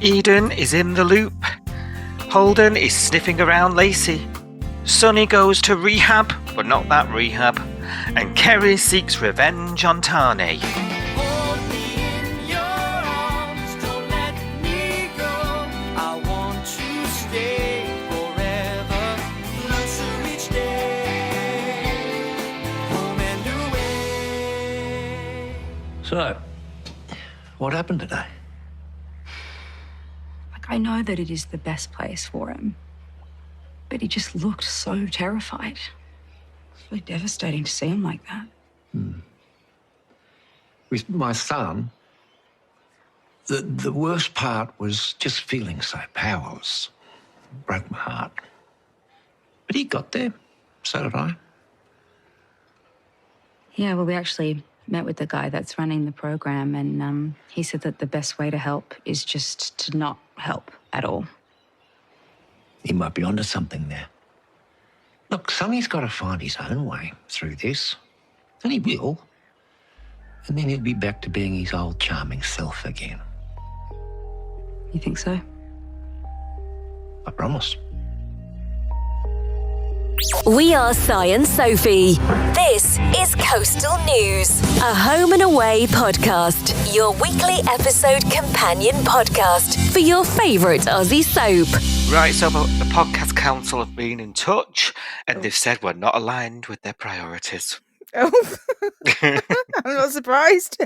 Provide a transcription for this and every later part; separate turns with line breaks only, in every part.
Eden is in the loop. Holden is sniffing around Lacey. Sonny goes to rehab, but not that rehab. And Kerrie seeks revenge on Tani.
Hold me in your arms, don't let me go. I want to stay forever, closer each day, home and away.
So, what happened today?
I know that it is the best place for him, but he just looked so terrified. It's really devastating to see him like that.
With my son, the worst part was just feeling so powerless. It broke my heart. But he got there. So did I.
Yeah, well, we actually met with the guy that's running the program, and he said that the best way to help is just to not help at all.
He might be onto something there. Look, Sonny's got to find his own way through this. And he will. And then he'll be back to being his old charming self again.
You think so?
I promise.
We are Si and Sophie. This is Coastal News, a home and away podcast, your weekly episode companion podcast for your favourite Aussie soap.
Right, so the podcast council have been in touch and they've said we're not aligned with their priorities.
Oh, I'm not surprised.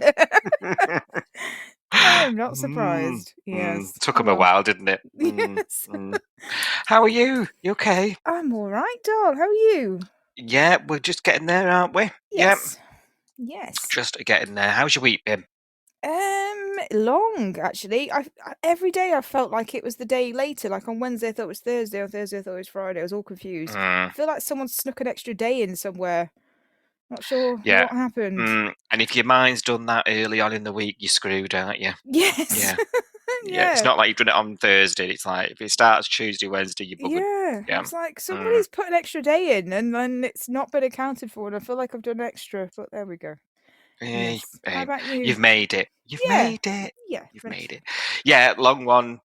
I'm not surprised. Yes.
Took them a while, didn't it?
Yes.
How are you? You okay?
I'm all right, doll. How are you?
Yeah, we're just getting there, aren't we?
Yes.
Yep,
Yes.
just getting there. How's your week been?
Long actually. I every day I felt like it was the day later. Like on Wednesday I thought it was Thursday, on Thursday I thought it was Friday. I was all confused. I feel like someone snuck an extra day in somewhere. Not sure what happened.
And if your mind's done that early on in the week, you're screwed, aren't you?
Yes.
Yeah. Yeah, it's not like you've done it on Thursday. It's like if it starts Tuesday, Wednesday, you're buggered.
Yeah. It's like somebody's put an extra day in and then it's not been accounted for, and I feel like I've done extra, but there we go.
Hey,
Yes. How about you?
You've made it. You've made it.
Yeah.
You've made it. Yeah, long one.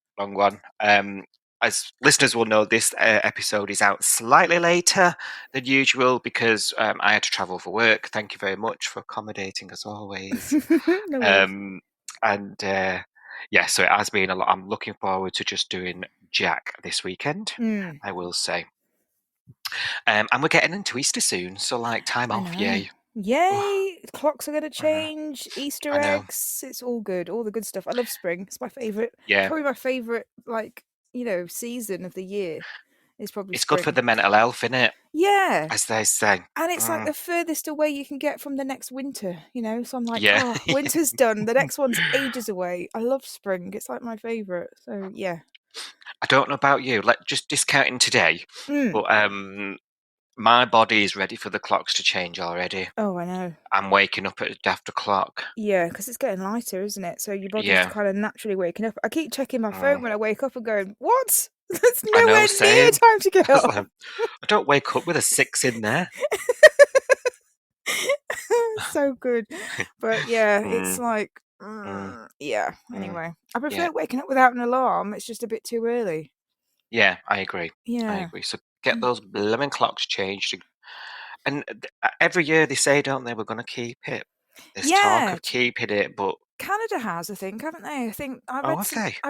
As listeners will know, this episode is out slightly later than usual because I had to travel for work. Thank you very much for accommodating as always.
No worries.
Yeah, so it has been a lot. I'm looking forward to just doing Jack this weekend, I will say. And we're getting into Easter soon, so like time off, yay.
Yay! Clocks are going to change. Easter eggs. It's all good. All the good stuff. I love spring. It's my favourite.
Yeah.
Probably my favourite, season of the year. It's probably
It's
spring.
good for the mental health, isn't it?
Yeah.
As they say.
And it's like the furthest away you can get from the next winter, So I'm like,
Yeah.
oh, winter's done. The next one's ages away. I love spring. It's like my favourite. So, yeah.
I don't know about you. Just discounting today, but my body is ready for the clocks to change already.
Oh, I know.
I'm waking up at a daft o'clock.
Yeah, because it's getting lighter, isn't it? So your body's kind of naturally waking up. I keep checking my phone when I wake up and going, what? There's nowhere near time to get up.
I don't wake up with a 6 in there.
So good. But yeah, it's like, anyway. I prefer waking up without an alarm. It's just a bit too early.
Yeah, I agree.
Yeah.
I agree. So get those blooming clocks changed. And every year they say, don't they, we're going to keep it. There's talk of keeping it, but
Canada has, I think, haven't they? I think I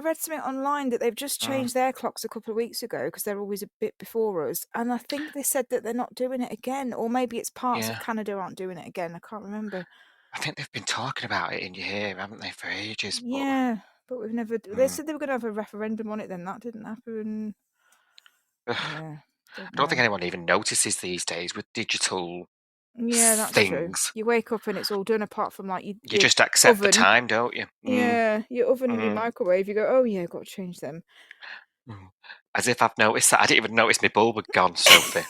read something online that they've just changed their clocks a couple of weeks ago because they're always a bit before us. And I think they said that they're not doing it again, or maybe it's parts of Canada aren't doing it again. I can't remember.
I think they've been talking about it in here, haven't they, for ages?
Yeah, but we've never. They said they were going to have a referendum on it. Then that didn't happen.
I don't think anyone even notices these days with digital
that's
things.
True. You wake up and it's all done apart from like you
just accept
oven.
the time, don't you?
Yeah, your oven and your microwave. You go, oh yeah, I've got to change them.
As if I've noticed that. I didn't even notice my bulb had gone, Sophie.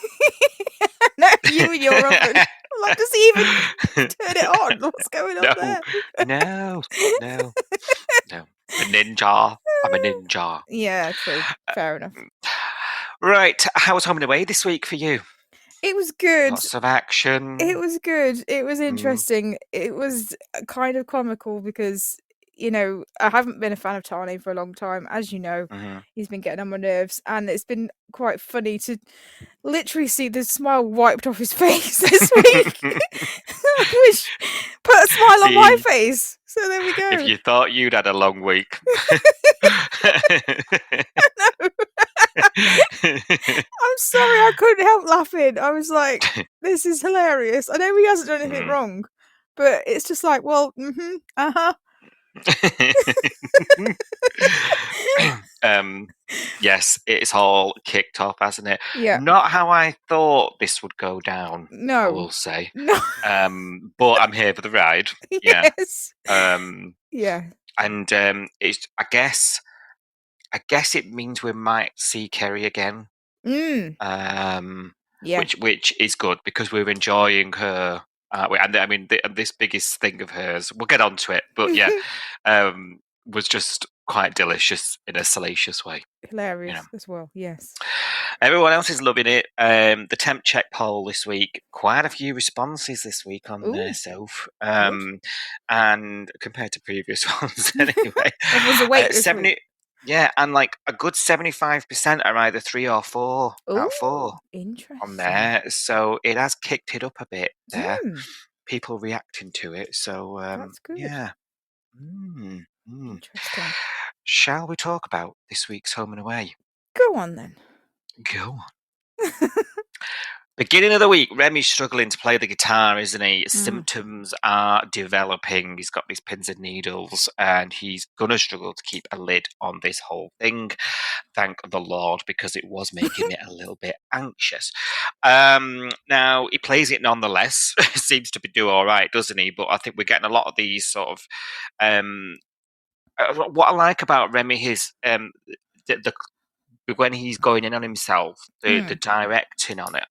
No, you and your oven. Like, does he even turn it on? What's going on there?
No. A ninja. I'm a ninja.
Yeah, true. Fair enough.
Right. How was home and away this week for you?
It was good.
Lots of action.
It was good. It was interesting. It was kind of comical because, you know, I haven't been a fan of Tane for a long time. As you know,
Mhm.
he's been getting on my nerves, and it's been quite funny to literally see the smile wiped off his face this week. Which put a smile on my
See,
face. So there we go.
if you thought you'd had a long week.
I'm sorry, I couldn't help laughing. I was like, this is hilarious. I know he hasn't done anything wrong, but it's just like, well, uh-huh.
Yes, it's all kicked off, hasn't it?
Yeah.
Not how I thought this would go down, I
No.
will say.
No.
But I'm here for the ride. Yeah.
Yes. Yeah.
And it's I guess it means we might see Kerrie again.
Yeah.
Which is good because we're enjoying her. And I mean, this biggest thing of hers, we'll get onto it, but yeah, was just quite delicious in a salacious way.
Hilarious as well, yes.
Everyone else is loving it. The temp check poll this week, quite a few responses this week on there, Soph. And compared to previous ones, anyway.
Everyone's awake this week.
Yeah, and like a good 75% are either 3 or 4 out of 4
interesting.
on there. So it has kicked it up a bit there. People reacting to it. So
that's good.
Yeah.
Interesting.
Shall we talk about this week's Home and Away?
Go on then.
Go on. Beginning of the week, Remy's struggling to play the guitar, isn't he? Symptoms are developing. He's got these pins and needles, and he's going to struggle to keep a lid on this whole thing. Thank the Lord, because it was making me a little bit anxious. Now, he plays it nonetheless. Seems to be doing all right, doesn't he? But I think we're getting a lot of these sort of... what I like about Remy is when he's going in on himself, the directing on it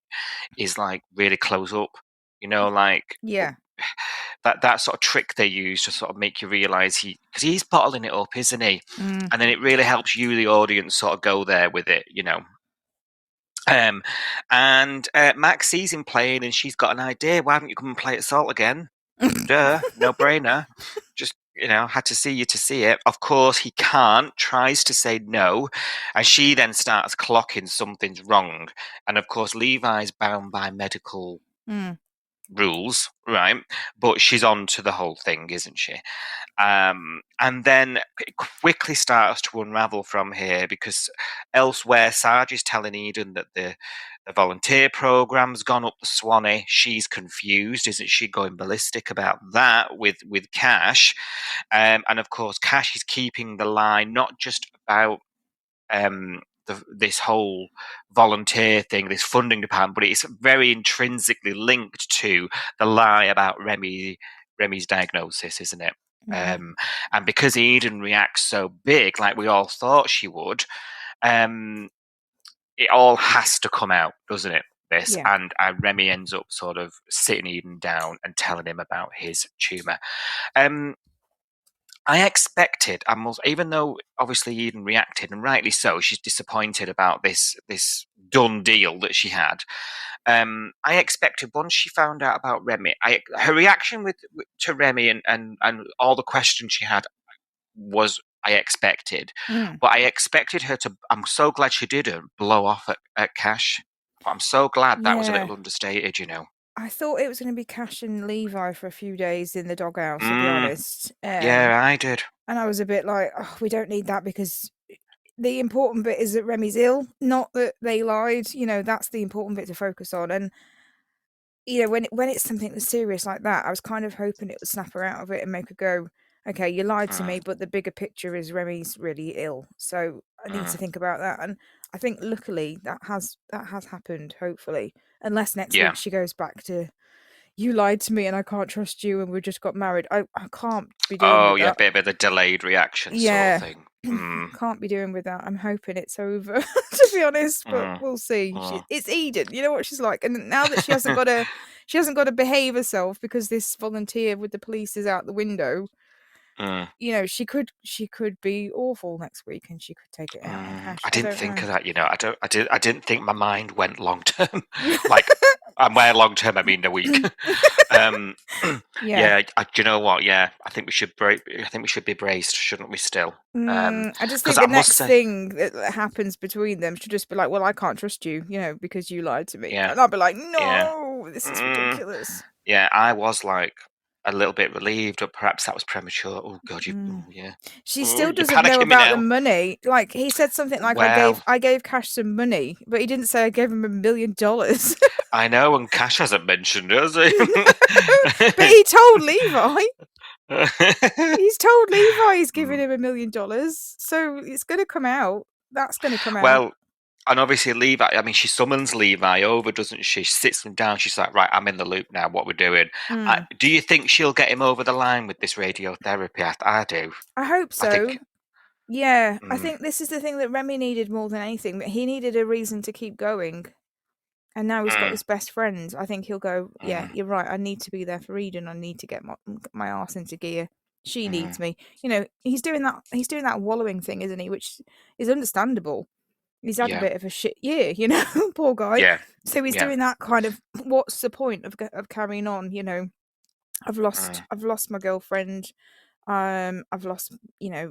is like really close up, you know, like that sort of trick they use to sort of make you realise because he's bottling it up, isn't he? And then it really helps you, the audience, sort of go there with it, you know. And Max sees him playing, and she's got an idea. Why haven't you come and play at Salt again? Duh, no brainer. Just, you know, had to see you to see it. Of course, he can't, tries to say no, and she then starts clocking something's wrong. And of course, Levi's bound by medical rules, right? But she's on to the whole thing, isn't she? And then it quickly starts to unravel from here, because elsewhere, Sarge is telling Eden that the volunteer program's gone up the Swanee. She's confused, isn't she? Going ballistic about that with Cash. And of course, Cash is keeping the lie, not just about this whole volunteer thing, this funding department, but it's very intrinsically linked to the lie about Remy's diagnosis, isn't it? And because Eden reacts so big, like we all thought she would, it all has to come out, doesn't it? This and Remy ends up sort of sitting Eden down and telling him about his tumour. I expected, even though obviously Eden reacted, and rightly so, she's disappointed about this done deal that she had. I expected once she found out about Remy, her reaction to Remy and all the questions she had was I expected. But I expected her to, I'm so glad she didn't blow off at Cash. But I'm so glad that was a little understated, you know.
I thought it was going to be Cash and Levi for a few days in the doghouse, to be honest.
Yeah, I did.
And I was a bit like, oh, we don't need that, because the important bit is that Remy's ill, not that they lied. You know, that's the important bit to focus on. And, you know, when it's something that's serious like that, I was kind of hoping it would snap her out of it and make her go, okay, you lied to me, but the bigger picture is Remy's really ill. So I need to think about that. And I think luckily that has happened, hopefully. Unless next week she goes back to, you lied to me and I can't trust you and we just got married. I can't be doing with that.
A bit of the delayed reaction sort of thing.
Can't be doing with that. I'm hoping it's over, to be honest, but we'll see. It's Eden, you know what she's like. And now that she hasn't got to behave herself because this volunteer with the police is out the window, you know, she could be awful next week, and she could take it out on Cash.
I didn't
don't
think
know.
of that. You know, I didn't think my mind went long term. Like, and by long term, I mean a week.
Yeah.
Do you know what? Yeah, I think we should be braced, shouldn't we? Still,
I just
because
think the
I must
next
say,
thing that happens between them should just be like, well, I can't trust you, you know, because you lied to me.
yeah,
And I'll be like,
yeah,
no, this is ridiculous.
yeah. I was like a little bit relieved, or perhaps that was premature. Oh God, yeah.
She still
You're
doesn't know
panicking me
about the
now.
money. Like, he said something like,
Well,
I gave Cash some money, but he didn't say I gave him $1 million.
I know, and Cash hasn't mentioned it, has he?
But he told Levi. He's told Levi he's giving him $1 million. So it's going to come out. That's going to come out.
Well, and obviously Levi, I mean, she summons Levi over, doesn't she? She sits him down. She's like, right, I'm in the loop now. What we're doing. Do you think she'll get him over the line with this radiotherapy? I do.
I hope so.
I think,
yeah, I think this is the thing that Remy needed more than anything. He needed a reason to keep going. And now he's got this best friend. I think he'll go, yeah, you're right. I need to be there for Eden. I need to get my arse into gear. She needs me. You know, he's doing that wallowing thing, isn't he? Which is understandable. He's had a bit of a shit year, you know, poor guy.
Yeah.
So he's doing that kind of, what's the point of carrying on, you know? I've lost my girlfriend. I've lost, you know,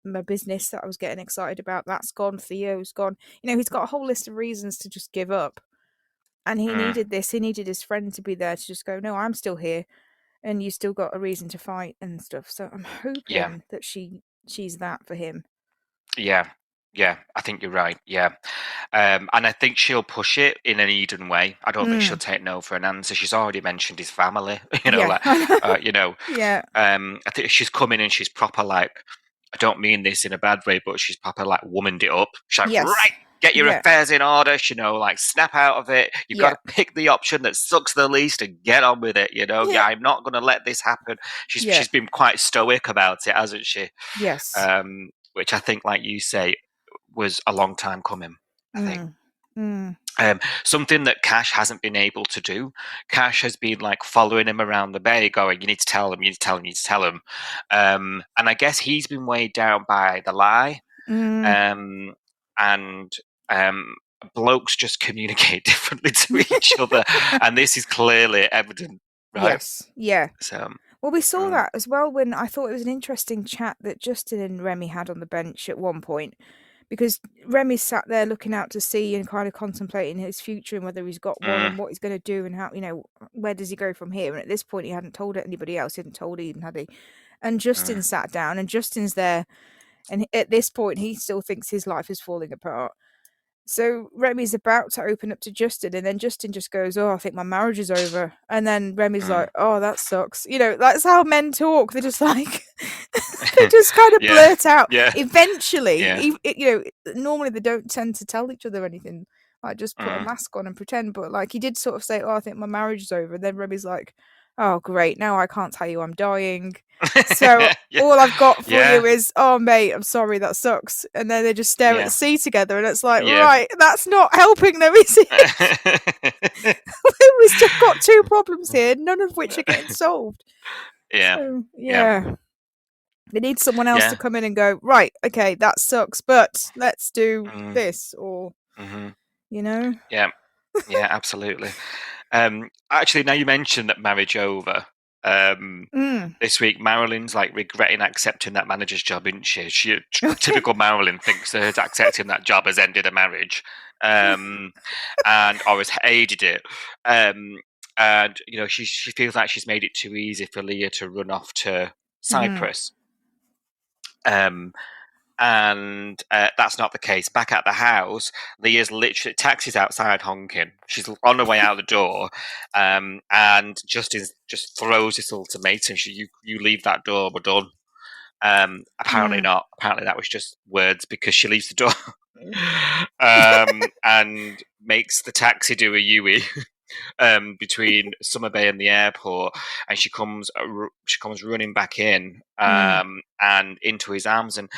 my business that I was getting excited about. That's gone. Theo's gone. You know, he's got a whole list of reasons to just give up. And he needed this. He needed his friend to be there to just go, no, I'm still here, and you still got a reason to fight and stuff. So I'm hoping that she's that for him.
Yeah. Yeah, I think you're right. Yeah. And I think she'll push it in an Eden way. I don't think she'll take no for an answer. She's already mentioned his family, you know, you know.
Yeah.
I think she's come in and she's proper like, I don't mean this in a bad way, but she's proper like womaned it up. She's like, right, get your affairs in order, you know, like snap out of it. You've got to pick the option that sucks the least and get on with it, you know. Yeah, I'm not going to let this happen. She's been quite stoic about it, hasn't she?
Yes.
Which I think, like you say, was a long time coming, I think. Something that Cash hasn't been able to do. Cash has been like following him around the bay going, you need to tell him, you need to tell him, you need to tell him. And I guess he's been weighed down by the lie. And blokes just communicate differently to each other. And this is clearly evident, right?
Yes. Yeah.
So,
well, we saw that as well when I thought it was an interesting chat that Justin and Remy had on the bench at one point. Because Remy sat there looking out to sea and kind of contemplating his future and whether he's got one and what he's going to do and how, you know, where does he go from here? And at this point, he hadn't told anybody else. He hadn't told Eden, had he? And Justin sat down, and Justin's there. And at this point, he still thinks his life is falling apart. So Remy's about to open up to Justin, and then Justin just goes, oh, I think my marriage is over. And then Remy's like, oh, that sucks. You know, that's how men talk. They're just like, they just kind of blurt out. Eventually, you know, normally they don't tend to tell each other anything. Like, just put a mask on and pretend. But like, he did sort of say, oh, I think my marriage is over. And then Remy's like, oh, great. Now I can't tell you I'm dying. So all I've got for you is, oh, mate, I'm sorry, that sucks. And then they just stare at the sea together, and it's like, right, that's not helping them, is it? We've still got two problems here, none of which are getting solved. So, they need someone else to come in and go, right, okay, that sucks, but let's do this, or, you know?
Yeah, absolutely. Actually, now you mentioned that marriage over. This week, Marilyn's like regretting accepting that manager's job, isn't she? Typical Marilyn thinks that accepting that job has ended a marriage, and or has aided it. And you know, she feels like she's made it too easy for Leah to run off to Cyprus. And that's not the case. Back at the house, Leah's literally taxi's outside honking. She's on her way out the door, and Justin just throws this ultimatum: "You leave that door, we're done." Apparently not. Apparently that was just words, because she leaves the door and makes the taxi do a U-E. Between Summer Bay and the airport, and she comes running back in and into his arms. And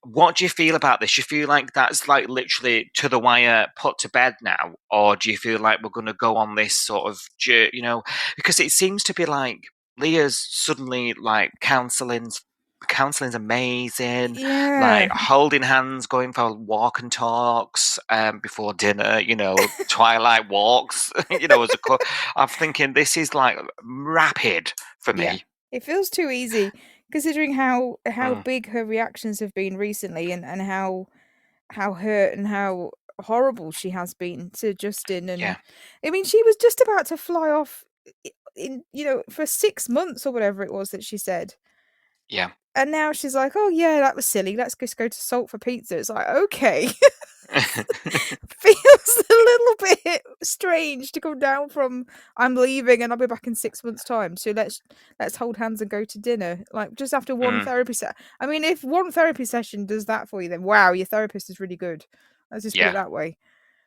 what do you feel about this? Do you feel like that's like literally to the wire, put to bed now, or do you feel like we're going to go on this sort of, you know, because it seems to be like Leah's suddenly like counseling's amazing.
Yeah.
Like holding hands, going for walk and talks before dinner. Twilight walks. As a I'm thinking this is like rapid for me.
Yeah. It feels too easy considering how
Mm.
big her reactions have been recently, and how hurt and how horrible she has been to Justin. And
Yeah.
I mean, she was just about to fly off for 6 months or whatever it was that she said.
Yeah.
And now she's like, oh yeah, that was silly, let's just go to Salt for pizza. It's like, okay. Feels a little bit strange to come down from I'm leaving and I'll be back in 6 months time, so let's hold hands and go to dinner, like just after one therapy set. I mean, if one therapy session does that for you, then wow, your therapist is really good. Let's just put it that way.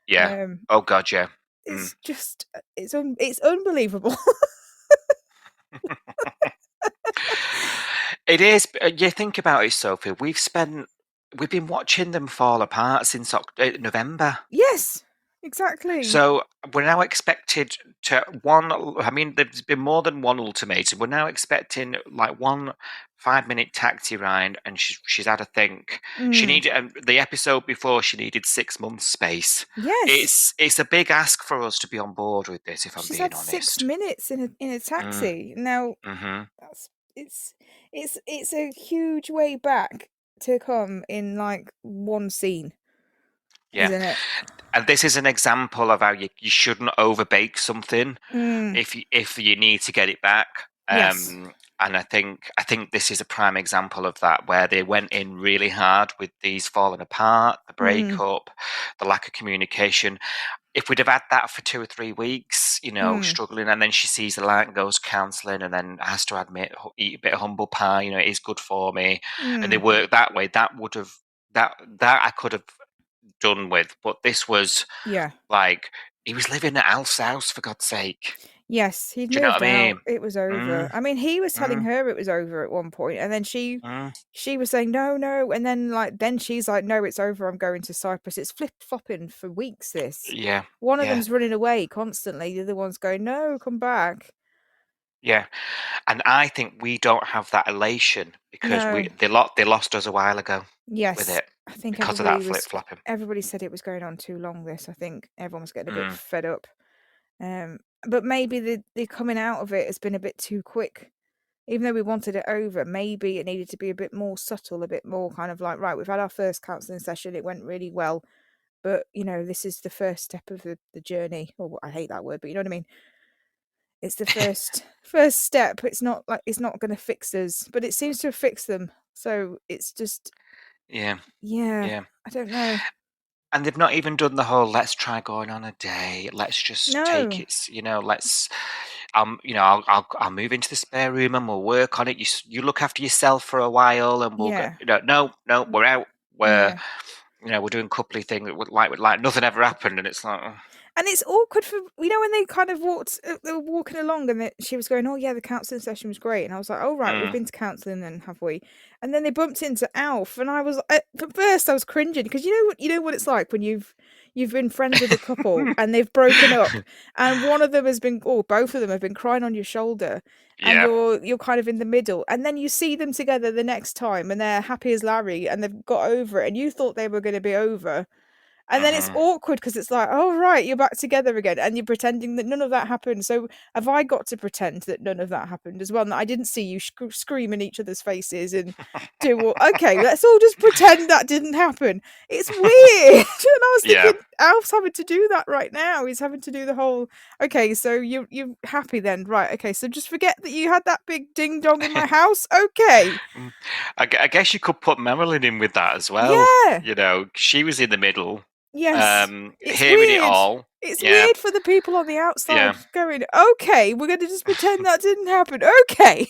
Yeah. Oh god, yeah.
It's just it's unbelievable.
It is. You think about it, Sophie. We've been watching them fall apart since November.
Yes, exactly.
So we're now expected to I mean, there's been more than one ultimatum. We're now expecting like one 5-minute taxi ride, and she's had a think. She needed the episode before. She needed 6 months space.
Yes,
it's a big ask for us to be on board with this. If I'm
she's
being
had
honest,
6 minutes in a taxi. Now that's it's a huge way back to come in like one scene, isn't it?
And this is an example of how you shouldn't overbake something if you need to get it back.
Yes.
And I think this is a prime example of that, where they went in really hard with these falling apart, the breakup, the lack of communication. If we'd have had that for 2 or 3 weeks, struggling, and then she sees the light and goes counselling, and then has to admit, eat a bit of humble pie, it is good for me, and they work that way, that would have that I could have done with. But this was like he was living at Alf's house, for God's sake.
Yes, he'd
Do you know
moved
what I mean?
out. It was over. I mean, he was telling her it was over at one point, and then she was saying no, and then she's like, no, it's over. I'm going to Cyprus. It's flip flopping for weeks. This one of them's running away constantly. The other one's going, no, come back.
Yeah, and I think we don't have that elation because they lost us a while ago.
Yes,
with it,
I think
because of that flip flopping.
Everybody said it was going on too long. This, I think, everyone was getting a bit fed up. But maybe the coming out of it has been a bit too quick. Even though we wanted it over, maybe it needed to be a bit more subtle, a bit more kind of like, right, we've had our first counselling session, it went really well, but this is the first step of the journey. Or I hate that word, but you know what I mean. It's the first step. It's not going to fix us, but it seems to have fixed them. So it's just yeah. I don't know.
And they've not even done the whole let's try going on a date. Let's just take it. Let's. I'll move into the spare room and we'll work on it. You look after yourself for a while, and we'll go. No, we're out. We're doing coupley things like nothing ever happened, and it's like.
And it's awkward for when they kind of they were walking along, and she was going, "Oh yeah, the counselling session was great," and I was like, "Oh right, we've been to counselling then, have we?" And then they bumped into Alf, and I was at first I was cringing because you know what it's like when you've been friends with a couple and they've broken up, and one of them has been, or both of them have been crying on your shoulder, and you're kind of in the middle, and then you see them together the next time, and they're happy as Larry, and they've got over it, and you thought they were going to be over. And then it's awkward because it's like, oh, right, you're back together again. And you're pretending that none of that happened. So have I got to pretend that none of that happened as well? And I didn't see you scream in each other's faces and do okay, let's all just pretend that didn't happen. It's weird. And I was thinking, Alf's having to do that right now. He's having to do the whole, okay, so you're happy then. Right, okay, so just forget that you had that big ding dong in my house. Okay.
I guess you could put Marilyn in with that as well.
Yeah.
She was in the middle.
Yes, it's
hearing
weird.
It all.
It's weird for the people on the outside going, okay, we're going to just pretend that didn't happen. Okay.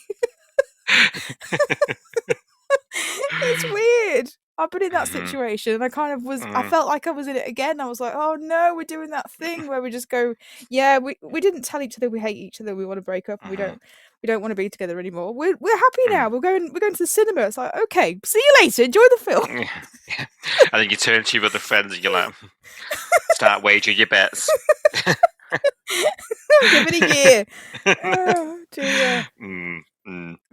It's weird. I've been in that situation, and I kind of was, I felt like I was in it again. I was like, oh no, we're doing that thing where we just go, yeah, we didn't tell each other we hate each other, we want to break up, and we don't want to be together anymore. We're happy now. We're going to the cinema. It's like, okay, see you later. Enjoy the film.
And then you turn to your other friends and you're like, start wagering your bets.
Give it a year. dear.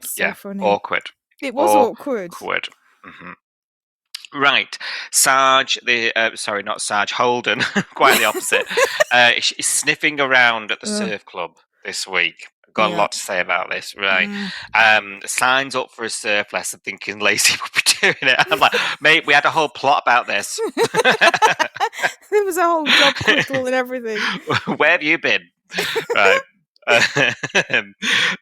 So
Yeah,
funny.
awkward.
It was awkward.
Right, Sarge, sorry, not Sarge, Holden, quite the opposite, is sniffing around at the surf club this week. Got a lot to say about this, right? Signs up for a surf lesson thinking Lacey would be doing it. I'm like, mate, we had a whole plot about this.
There was a whole job title and everything.
Where have you been? Right.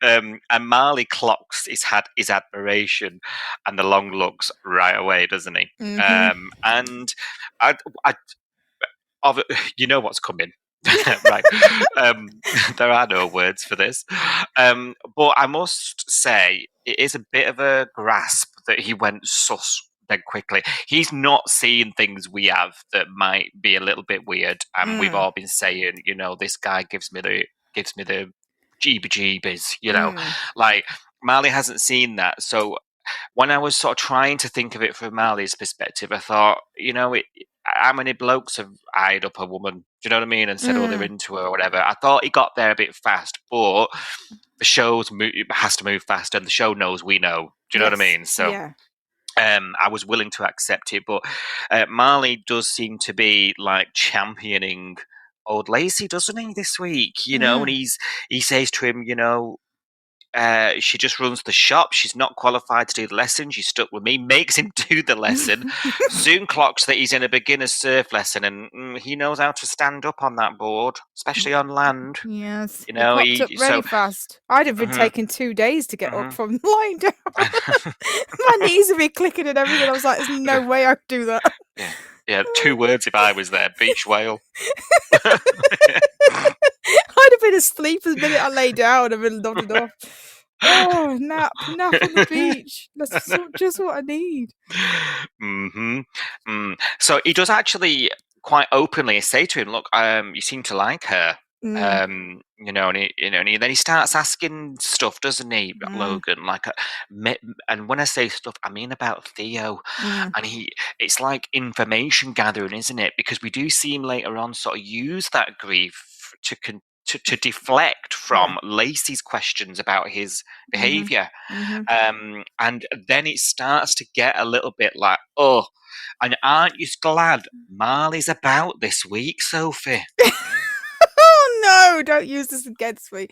And Marley clocks his admiration and the long looks right away, doesn't he? And I, you know what's coming. Right. There are no words for this. But I must say, it is a bit of a grasp that he went sus then quickly. He's not seeing things we have that might be a little bit weird. And we've all been saying, this guy gives me the jeebie-jeebies, like Marley hasn't seen that. So when I was sort of trying to think of it from Marley's perspective, I thought, how many blokes have eyed up a woman? Do you know what I mean? And said, oh, they're into her or whatever. I thought he got there a bit fast, but the has to move fast, and the show knows we know. Do you know what I mean? So
yeah.
I was willing to accept it, but Marley does seem to be like championing old Lacey, doesn't he, this week? And he says to him, she just runs the shop. She's not qualified to do the lesson. She's stuck with me. Makes him do the lesson. Soon clocks that he's in a beginner's surf lesson, and he knows how to stand up on that board, especially on land.
Yes, he popped up really fast. I'd have been taking 2 days to get up from lying down. My knees would be clicking and everything. I was like, there's no way I could do that.
Yeah, 2 words if I was there. Beach whale.
I'd have been asleep the minute I lay down and been nodded off. Oh, nap on the beach. That's just what I need.
So he does actually quite openly say to him, "Look, you seem to like her." And then he starts asking stuff, doesn't he, Logan? Like, and when I say stuff, I mean about Theo. And it's like information gathering, isn't it? Because we do see him later on sort of use that grief to deflect from Lacey's questions about his behaviour. And then it starts to get a little bit like, oh, and aren't you glad Marley's about this week, Sophie?
Oh no, don't use this against me.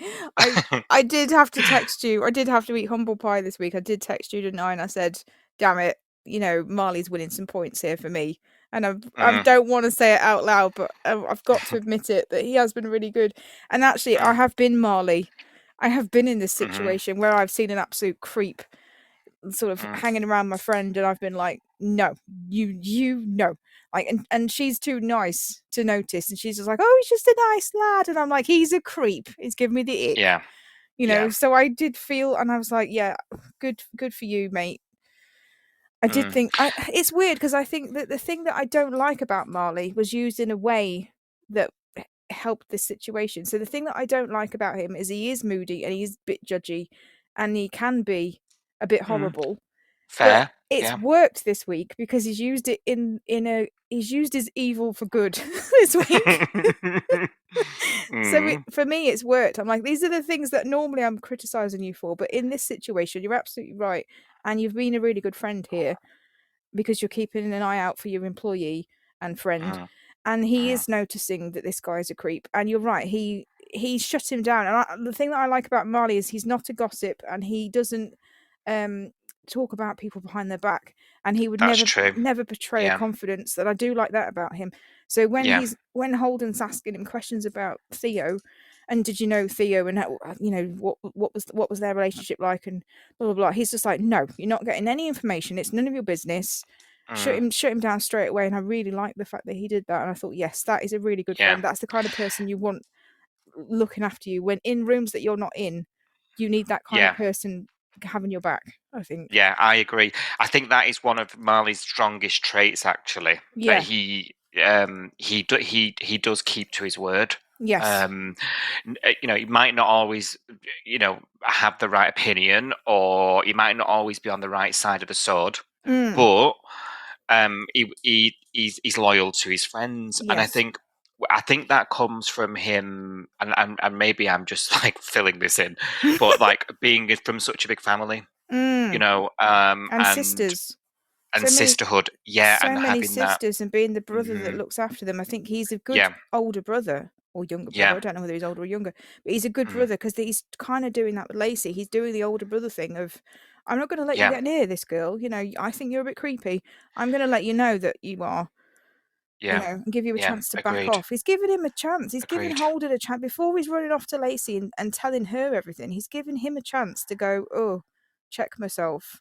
I did have to text you. I did have to eat humble pie this week. I did text you, didn't I? And I said, damn it, Marley's winning some points here for me. And I don't want to say it out loud, but I've got to admit it, that he has been really good. And actually, I have been Marley. I have been in this situation where I've seen an absolute creep sort of hanging around my friend, and I've been like, no, you know. Like, and she's too nice to notice, and she's just like, oh, he's just a nice lad, and I'm like, he's a creep. He's giving me the ick. So I did feel, and I was like, yeah, good for you, mate. I did think it's weird, because I think that the thing that I don't like about Marley was used in a way that helped this situation. So the thing that I don't like about him is he is moody and he is a bit judgy, and he can be a bit horrible.
Fair.
But it's worked this week because he's used it he's used his evil for good this week. So for me, it's worked. I'm like, these are the things that normally I'm criticizing you for, but in this situation, you're absolutely right, and you've been a really good friend here because you're keeping an eye out for your employee and friend, and he is noticing that this guy's a creep. And you're right, he shut him down. And the thing that I like about Marley is he's not a gossip, and he doesn't talk about people behind their back, and he would never betray a confidence. That I do like that about him. So when Holden's asking him questions about Theo, and did you know Theo, and how, what was their relationship like, and blah blah blah, he's just like, no, you're not getting any information. It's none of your business. Shut him down straight away. And I really like the fact that he did that. And I thought, yes, that is a really good friend. That's the kind of person you want looking after you when in rooms that you're not in. You need that kind of person having your back, I think.
Yeah, I agree. I think that is one of Marley's strongest traits, actually.
Yeah.
That he does keep to his word.
Yes.
He might not always, have the right opinion, or he might not always be on the right side of the sword, but he's loyal to his friends.
Yes.
And I think I think that comes from him, and maybe I'm just like filling this in, but like being from such a big family, you know,
and sisters.
and
So many,
sisterhood,
so
and
many
having that,
sisters, and being the brother that
mhm,
looks after them. I think he's a good
yeah,
older brother or younger brother.
yeah,
I don't know whether he's older or younger, but he's a good
mm,
brother because he's kind of doing that with Lacey. He's doing the older brother thing of, I'm not going to let you
yeah,
get near this girl. You know, I think you're a bit creepy. I'm going to let you know that you are. You
yeah,
know, and give you a
yeah.
chance to back
Agreed,
off. He's giving him a chance. He's giving
agreed.
Holden a chance before he's running off to Lacey and telling her everything. He's giving him a chance to go, oh, check myself.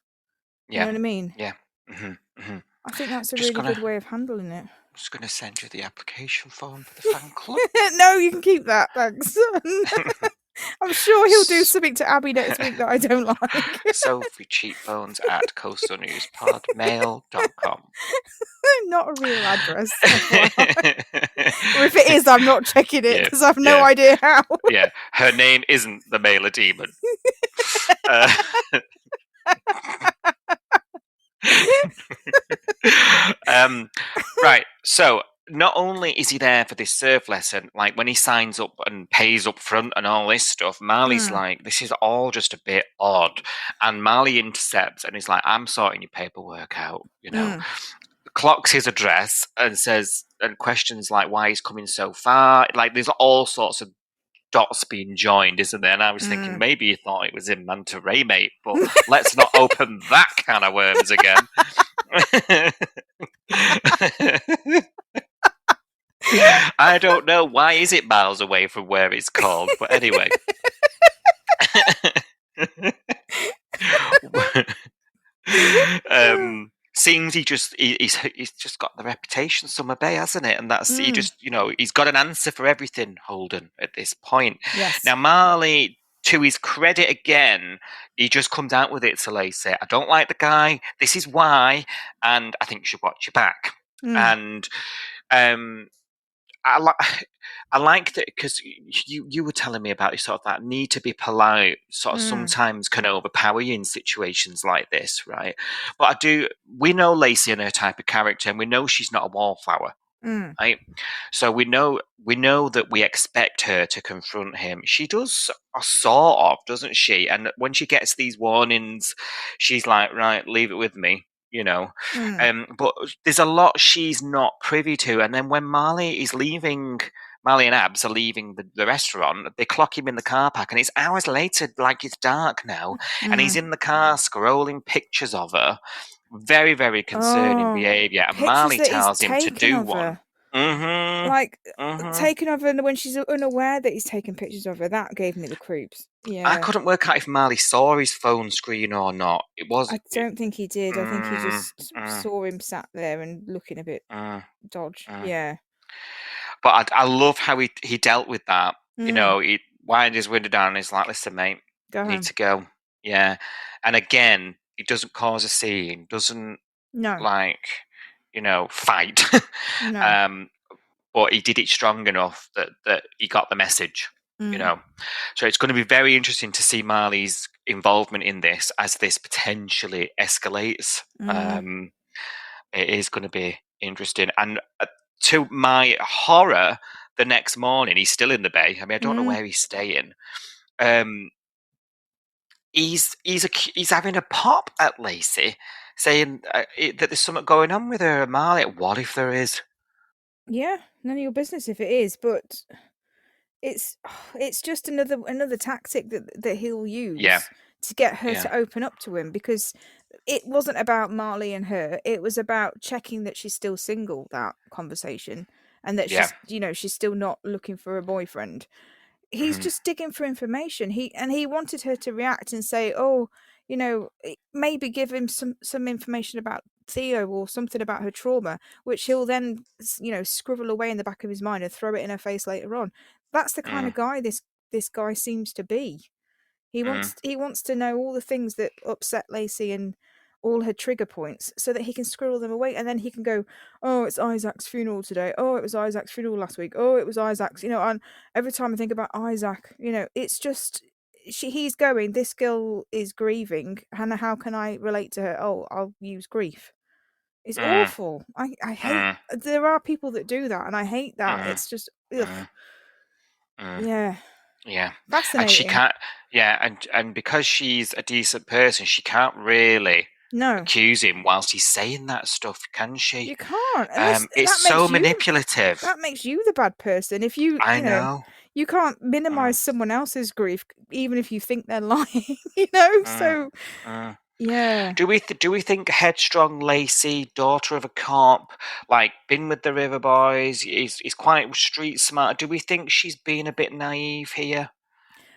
You know
Yeah,
what I mean?
yeah. Hmm, hmm.
I think that's a
Just
really
gonna,
good way of handling it.
just gonna send you the application form for the fan club.
No, you can keep that, thanks. I'm sure he'll do something to Abby next week that I don't like.
Sophie Cheekbones at coastalnewspodmail.com.
Not a real address, FYI. Or if it is, I'm not checking it
Yeah,
because I've no
yeah,
idea how.
yeah. Her name isn't the Mailer Demon. Uh, right, so not only is he there for this surf lesson, like when he signs up and pays up front and all this stuff, Marley's like, this is all just a bit odd. And Marley intercepts and he's like, I'm sorting your paperwork out, you know. Clocks his address and says, and questions like why he's coming so far. Like there's all sorts of dots being joined, isn't there? And I was thinking maybe he thought it was in Manta Ray, mate, but let's not open that can of worms again. I don't know. Why is it miles away from where it's called? But anyway. Seems he's just got the reputation Summer Bay, hasn't it? And that's he just, you know, he's got an answer for everything, Holden, at this point.
Yes.
Now Marley, to his credit again, he just comes out with it to Lacey. I don't like the guy. This is why, and I think you should watch your back. And I like that because you were telling me about sort of that need to be polite sort of sometimes can overpower you in situations like this, right? But we know Lacey and her type of character, and we know she's not a wallflower, right? So we know that we expect her to confront him. She does sort of, doesn't she? And when she gets these warnings, she's like, right, leave it with me. You know, but there's a lot she's not privy to. And then when Marley and Abs are leaving the restaurant, they clock him in the car park, and it's hours later, like it's dark now, and he's in the car scrolling pictures of her. Very, very concerning behaviour. And Marley tells him to do one.
Taken of her when she's unaware that he's taking pictures of her. That gave me the creeps. Yeah,
I couldn't work out if Marley saw his phone screen or not.
I don't think he did. I think he just saw him sat there and looking a bit dodge. Yeah.
But I love how he dealt with that. You know, he wind his window down and he's like, listen, mate,
Go home.
need to go. Yeah. And again, he doesn't cause a scene, doesn't fight.
No.
But he did it strong enough that he got the message, you know. So it's going to be very interesting to see Marley's involvement in this as this potentially escalates. It is going to be interesting. And to my horror, the next morning, he's still in the bay. I mean, I don't know where he's staying. He's having a pop at Lacey, saying that there's something going on with her and Marley. What if there is?
Yeah, none of your business if it is, but it's just another tactic that he'll use to get her to open up to him, because it wasn't about Marley and her. It was about checking that she's still single, that conversation, and that she's still not looking for a boyfriend. He's just digging for information. He wanted her to react and say, oh, you know, maybe give him some information about Theo or something about her trauma, which he'll then, you know, scribble away in the back of his mind and throw it in her face later on. That's the kind of guy this guy seems to be. He wants to know all the things that upset Lacey and all her trigger points so that he can squirrel them away, and then he can go, oh, it's Isaac's funeral today. Oh, it was Isaac's funeral last week. Oh, it was Isaac's, you know, and every time I think about Isaac, you know, it's just he's going, this girl is grieving, and how can I relate to her? Oh, I'll use grief. It's awful. I hate. There are people that do that, and I hate that. It's just ugh. Yeah.
Yeah, and she
Fascinating.
can't. Yeah, and because she's a decent person, she can't really
No,
accuse him whilst he's saying that stuff, can she?
you can't. Unless
It's
that
so
makes you
manipulative.
that makes you the bad person. If you
I
you know
know.
you can't minimize someone else's grief, even if you think they're lying. You know. So yeah.
Do we think headstrong Lacey, daughter of a cop, like been with the River Boys, is quite street smart? Do we think she's being a bit naive here?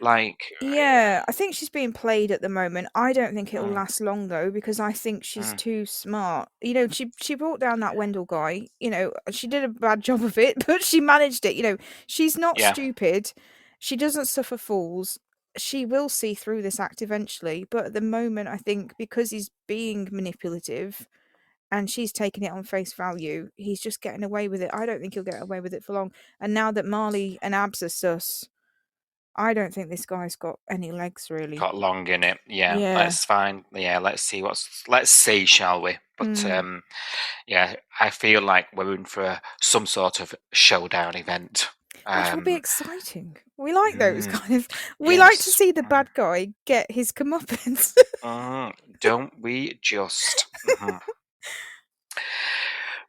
Like,
Yeah, I think she's being played at the moment. I don't think it'll last long though, because I think she's too smart. You know, she brought down that Wendell guy. You know, she did a bad job of it, but she managed it. You know, she's not
yeah,
stupid. She doesn't suffer fools. She will see through this act eventually, but at the moment, I think because he's being manipulative and she's taking it on face value, he's just getting away with it. I don't think he'll get away with it for long. And now that Marley and Abs are sus, I don't think this guy's got any legs really.
got long in it. Yeah,
Yeah.
let's find. Yeah, let's see, shall we? But yeah, I feel like we're in for some sort of showdown event.
Which will be exciting. We like those kind of. We like to
Yes.
see the bad guy get his comeuppance.
Don't we just?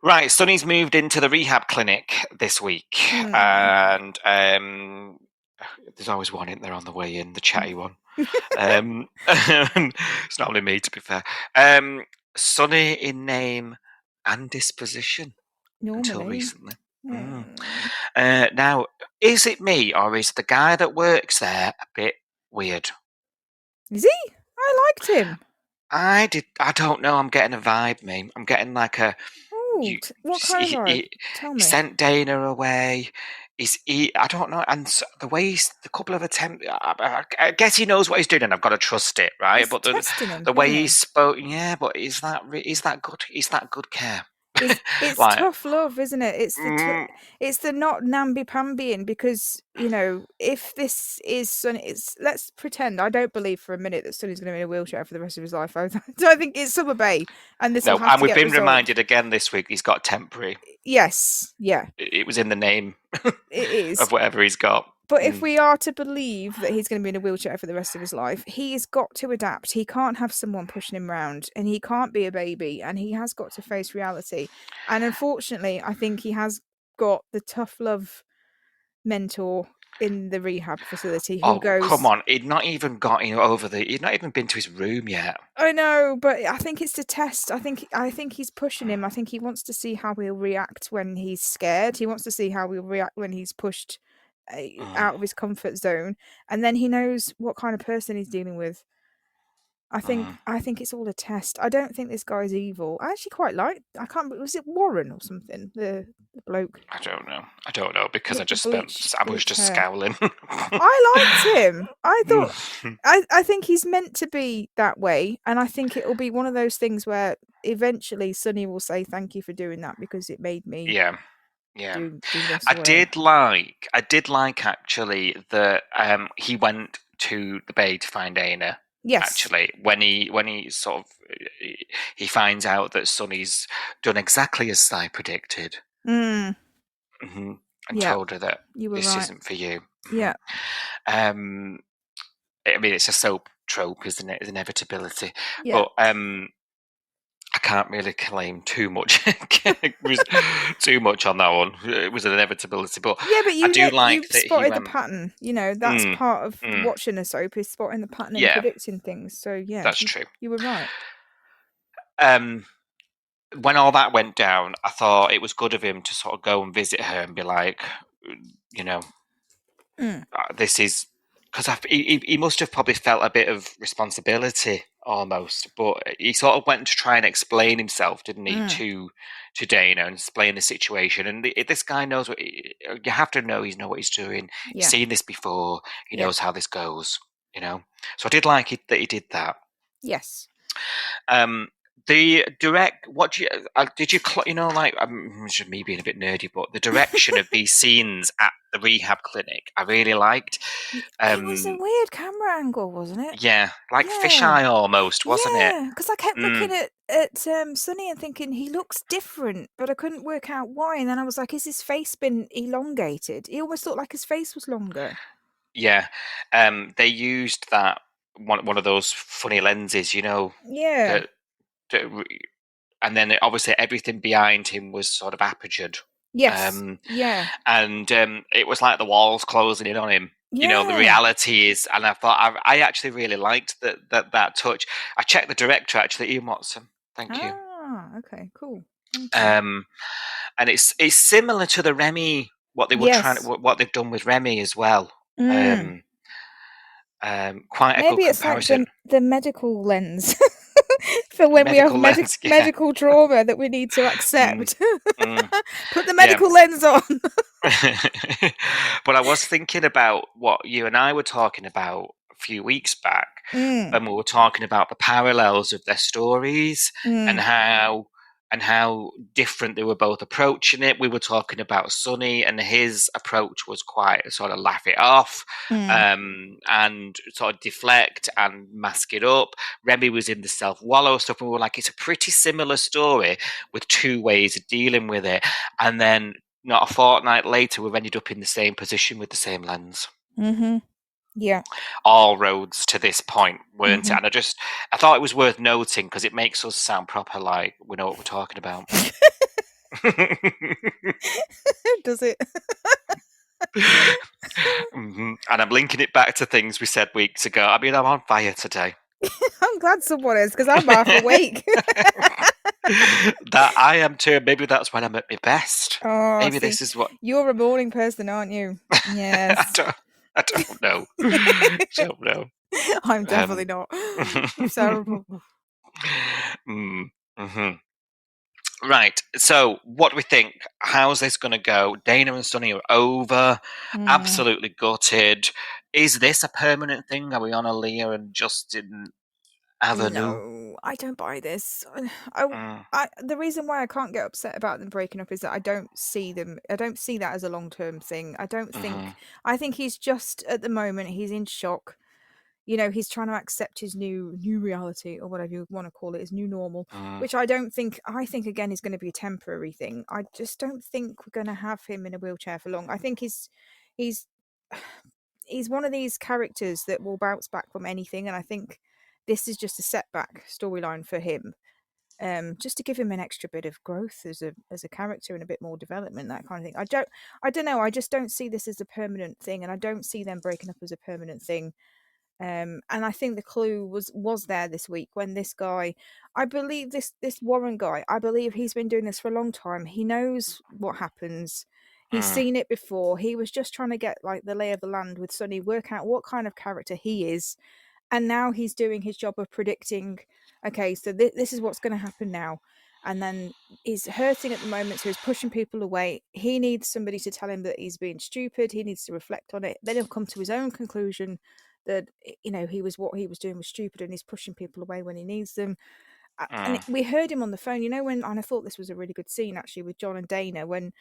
Right, Sonny's moved into the rehab clinic this week, and there's always one in there on the way in, the chatty one. It's not only me, to be fair. Sonny in name and disposition until
Normally.
recently. Now, is it me or is the guy that works there a bit weird?
Is he? I liked him.
I don't know. I'm getting a vibe, me. I'm getting like a.
Oh, what kind of vibe? Tell me.
He sent Dana away. I don't know. And the way the couple of attempts, I guess he knows what he's doing, and I've got to trust it, right?
He's
But
testing him,
the way
isn't
he
he?
spoke, yeah. But is that good? Is that good care?
It's
Like,
tough love, isn't it? It's the not namby-pambying, because you know, if this is Sonny, let's pretend I don't believe for a minute that Sonny's going to be in a wheelchair for the rest of his life. I think it's Summer Bay, and this will have
and
to
we've
get
been
resolved.
reminded again this week he's got temporary.
Yes, yeah,
It was in the name
it is.
of whatever he's got.
But if we are to believe that he's going to be in a wheelchair for the rest of his life, he's got to adapt. He can't have someone pushing him around, and he can't be a baby, and he has got to face reality. And unfortunately, I think he has got the tough love mentor in the rehab facility who goes,
come on, he'd not even he'd not even been to his room yet.
I know, but I think it's to test. I think he's pushing him. I think he wants to see how he'll react when he's scared. He wants to see how he'll react when he's pushed out of his comfort zone, and then he knows what kind of person he's dealing with. I think it's all a test. I don't think this guy's evil. I actually quite like. Was it Warren or something? The bloke.
I don't know because I just was just
hair.
scowling.
I liked him. I thought. I think he's meant to be that way, and I think it'll be one of those things where eventually Sonny will say thank you for doing that, because it made me.
Yeah.
Do this
I did like actually that he went to the bay to find Dana.
Yes.
Actually, when he sort of he finds out that Sonny's done exactly as I predicted. And told her that this isn't for you.
Yeah.
I mean, it's a soap trope, isn't it? It's inevitability.
Yeah.
But I can't really claim too much on that one. It was an inevitability, but
yeah, but
I do like that
spotted the pattern. You know, that's part of watching a soap, is spotting the pattern and predicting things. So yeah,
that's true.
You were right.
When all that went down, I thought it was good of him to sort of go and visit her and be like, you know, this is because he must have probably felt a bit of responsibility almost, but he sort of went to try and explain himself, didn't he, to Dana, and explain the situation. And this guy knows what you have to know. He knows what he's doing. He's seen this before. He knows how this goes. You know, so I did like it that he did that.
Yes.
The direct, what do you did you you know, like, just me being a bit nerdy, but the direction of these scenes at the rehab clinic, I really liked.
It was a weird camera angle, wasn't it?
Yeah, like
Yeah.
fisheye almost, wasn't it?
Yeah, because I kept looking at Sonny and thinking he looks different, but I couldn't work out why. And then I was like, "Has his face been elongated?" He almost looked like his face was longer.
Yeah, they used that one of those funny lenses, you know,
Yeah.
that and then obviously everything behind him was sort of apertured.
Yes. Yeah.
And it was like the walls closing in on him. You know, the
Yeah.
reality is, and I thought I actually really liked that touch. I checked the director, actually, Ian Watson. Thank you.
Ah, okay, cool. Thank you.
And it's similar to the Remy, what they were
Yes.
what they've done with Remy as well.
Mm.
Quite a good
Maybe it's like
comparison.
the medical lens for when we have
Medical lens, yeah.
medical trauma that we need to accept.
Mm.
Put the medical lens on.
But I was thinking about what you and I were talking about a few weeks back, and we were talking about the parallels of their stories and how different they were both approaching it. We were talking about Sonny, and his approach was quite sort of laugh it off, and sort of deflect and mask it up. Remy was in the self-wallow stuff, and we were like, it's a pretty similar story with two ways of dealing with it. And then not a fortnight later, we've ended up in the same position with the same lens.
Mm-hmm. Yeah.
All roads to this point, weren't it? And I thought it was worth noting because it makes us sound proper like we know what we're talking about.
Does it?
And I'm linking it back to things we said weeks ago. I mean, I'm on fire today.
I'm glad someone is, because I'm half awake.
That I am too. Maybe that's when I'm at my best.
Oh,
Maybe
see,
this is what
you're a morning person, aren't you? Yes.
I don't know. Don't know.
I'm definitely not. I'm terrible.
Mm-hmm. Right. So, what do we think? How's this going to go? Dana and Sonny are over. Absolutely gutted. Is this a permanent thing? Are we on a Leah and Justin avenue?
No, I don't buy this. The reason why I can't get upset about them breaking up is that I don't see that as a long-term thing. I don't think. I think he's just at the moment he's in shock. You know, he's trying to accept his new reality, or whatever you want to call it, his new normal, which I think again is going to be a temporary thing. I just don't think we're going to have him in a wheelchair for long. I think he's one of these characters that will bounce back from anything, and I think this is just a setback storyline for him, just to give him an extra bit of growth as a character and a bit more development, that kind of thing. I don't know. I just don't see this as a permanent thing, and I don't see them breaking up as a permanent thing. And I think the clue was there this week when this guy, I believe this Warren guy, I believe he's been doing this for a long time. He knows what happens. He's seen it before. He was just trying to get like the lay of the land with Sonny, work out what kind of character he is. And now he's doing his job of predicting, okay, so this is what's going to happen now. And then he's hurting at the moment, so he's pushing people away. He needs somebody to tell him that he's being stupid. He needs to reflect on it. Then he'll come to his own conclusion that, you know, what he was doing was stupid, and he's pushing people away when he needs them. And we heard him on the phone, you know, and I thought this was a really good scene actually with John and Dana, when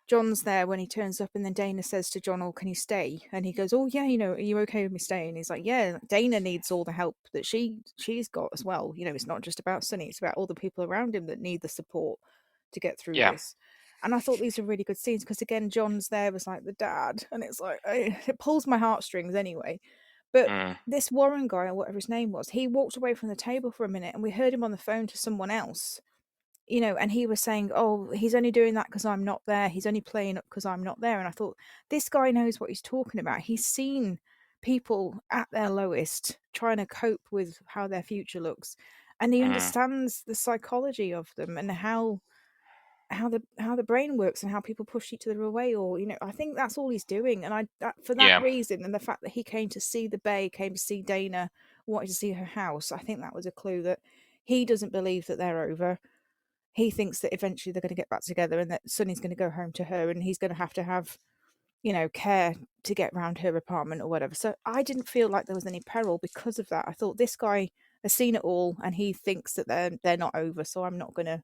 John's there, when he turns up, and then Dana says to John, "Oh, can he stay?" And he goes, "Oh yeah, you know, are you okay with me staying?" He's like, "Yeah, Dana needs all the help that she's got as well. You know, it's not just about Sonny; it's about all the people around him that need the support to get through this." And I thought these were really good scenes because, again, John's there was like the dad, and it's like it pulls my heartstrings anyway. But this Warren guy, or whatever his name was, he walked away from the table for a minute, and we heard him on the phone to someone else. You know, and he was saying, "Oh, he's only doing that because I'm not there. He's only playing up because I'm not there." And I thought, this guy knows what he's talking about. He's seen people at their lowest trying to cope with how their future looks, and he understands the psychology of them and how the brain works and how people push each other away. Or, you know, I think that's all he's doing. And for that reason, and the fact that he came to see the Bay, came to see Dana, wanted to see her house, I think that was a clue that he doesn't believe that they're over. He thinks that eventually they're going to get back together, and that Sonny's going to go home to her, and he's going to have, you know, care to get round her apartment or whatever. So I didn't feel like there was any peril because of that. I thought this guy has seen it all, and he thinks that they're not over. So I'm not gonna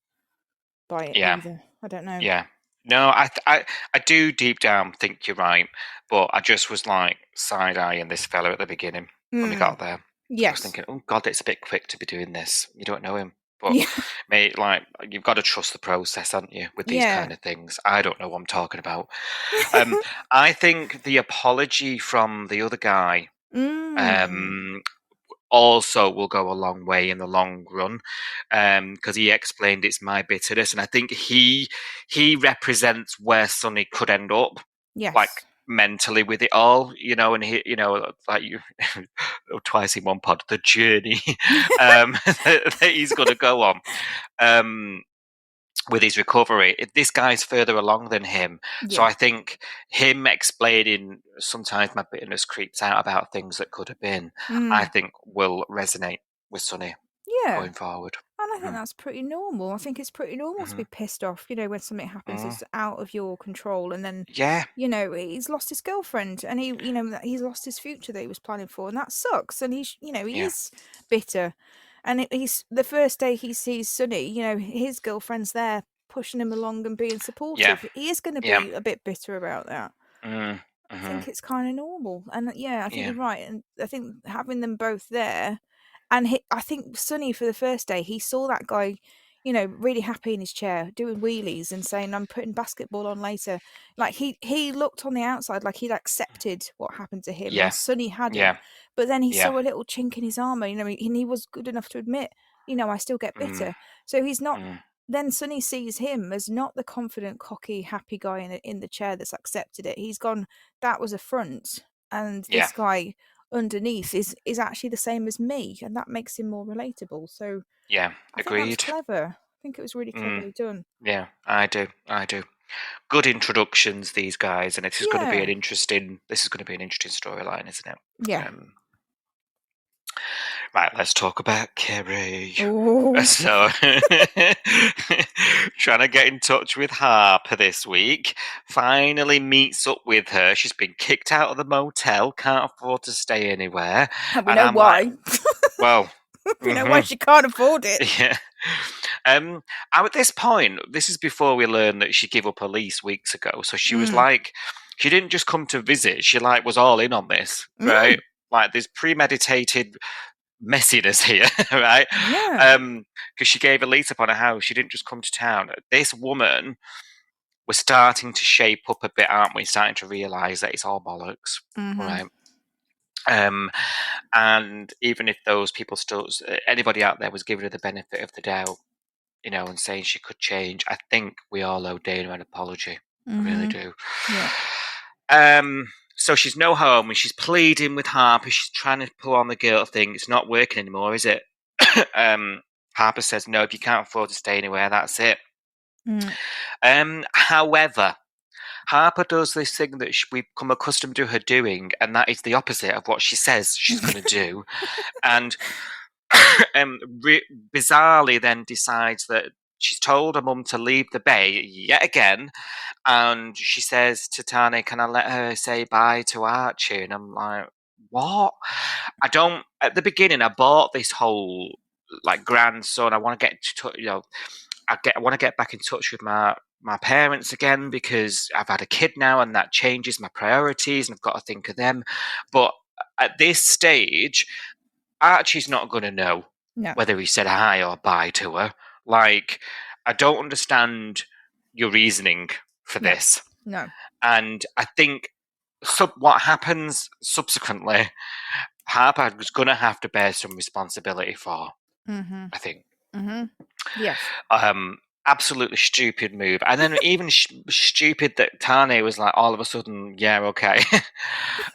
buy it
Yeah.
either. I don't know.
Yeah. No, I do deep down think you're right, but I just was like side-eyeing this fella at the beginning when we got there. I was
Yes.
thinking, oh God, it's a bit quick to be doing this. You don't know him. But
Yeah.
mate, like you've got to trust the process, haven't you, with these
Yeah.
kind of things? I don't know what I'm talking about. I think the apology from the other guy also will go a long way in the long run, because he explained it's my bitterness, and I think he represents where Sonny could end up,
Yes.
like mentally with it all, you know, and he, you know, like you twice in one pod, the journey that he's going to go on. With his recovery, this guy's further along than him. So I think him explaining sometimes my bitterness creeps out about things that could have been, I think will resonate with Sonny going forward.
And I think that's pretty normal. I think it's pretty normal to be pissed off, you know, when something happens that's out of your control. And then, you know, he's lost his girlfriend, and he, you know, he's lost his future that he was planning for, and that sucks. And he's, you know, he is bitter. And he's the first day he sees Sonny, you know, his girlfriend's there pushing him along and being supportive. He is going to be a bit bitter about that. I think it's kind of normal. And I think you're right. And I think having them both there, and I think Sonny, for the first day, he saw that guy, you know, really happy in his chair, doing wheelies and saying, I'm putting basketball on later. Like, he looked on the outside like he'd accepted what happened to him, and Sonny hadn't. But then he saw a little chink in his armour, you know, and he was good enough to admit, you know, I still get bitter. So he's not... Then Sonny sees him as not the confident, cocky, happy guy in the chair that's accepted it. He's gone, that was a front. And this guy underneath is actually the same as me, and that makes him more relatable. So I think that was clever. I think it was really cleverly done.
Yeah, I do. Good introductions, these guys, and this is going to be an interesting storyline, isn't it?
Yeah.
Right, let's talk about Kerrie. So, trying to get in touch with Harper this week. Finally meets up with her. She's been kicked out of the motel, can't afford to stay anywhere.
And we know why.
Like, well,
we know why she can't afford it.
Yeah. At this point, this is before we learned that she gave up her lease weeks ago. So she was like, she didn't just come to visit. She like was all in on this, right? Like there's premeditated messiness here, right?
Yeah.
Because she gave a lease upon a house. She didn't just come to town. This woman was starting to shape up a bit, aren't we? Starting to realise that it's all bollocks, right? And even if those people still, anybody out there was giving her the benefit of the doubt, you know, and saying she could change, I think we all owe Dana an apology. I really do. Yeah. So she's no home, and she's pleading with Harper. She's trying to pull on the guilt thing. It's not working anymore, is it? Harper says, no, if you can't afford to stay anywhere, that's it. However, Harper does this thing that we've become accustomed to her doing, and that is the opposite of what she says she's going to do. And bizarrely then decides that she's told her mum to leave the bay yet again, and she says to Tani, can I let her say bye to Archie? And I'm like, what? At the beginning I bought this whole like grandson, I want to get to, you know, I want to get back in touch with my parents again, because I've had a kid now and that changes my priorities and I've got to think of them. But at this stage, Archie's not going to know whether he said hi or bye to her. Like, I don't understand your reasoning for this.
No.
And I think what happens subsequently, Harper was going to have to bear some responsibility for, I think.
Yes.
Absolutely stupid move. And then even stupid that Tani was like, all of a sudden, yeah, okay.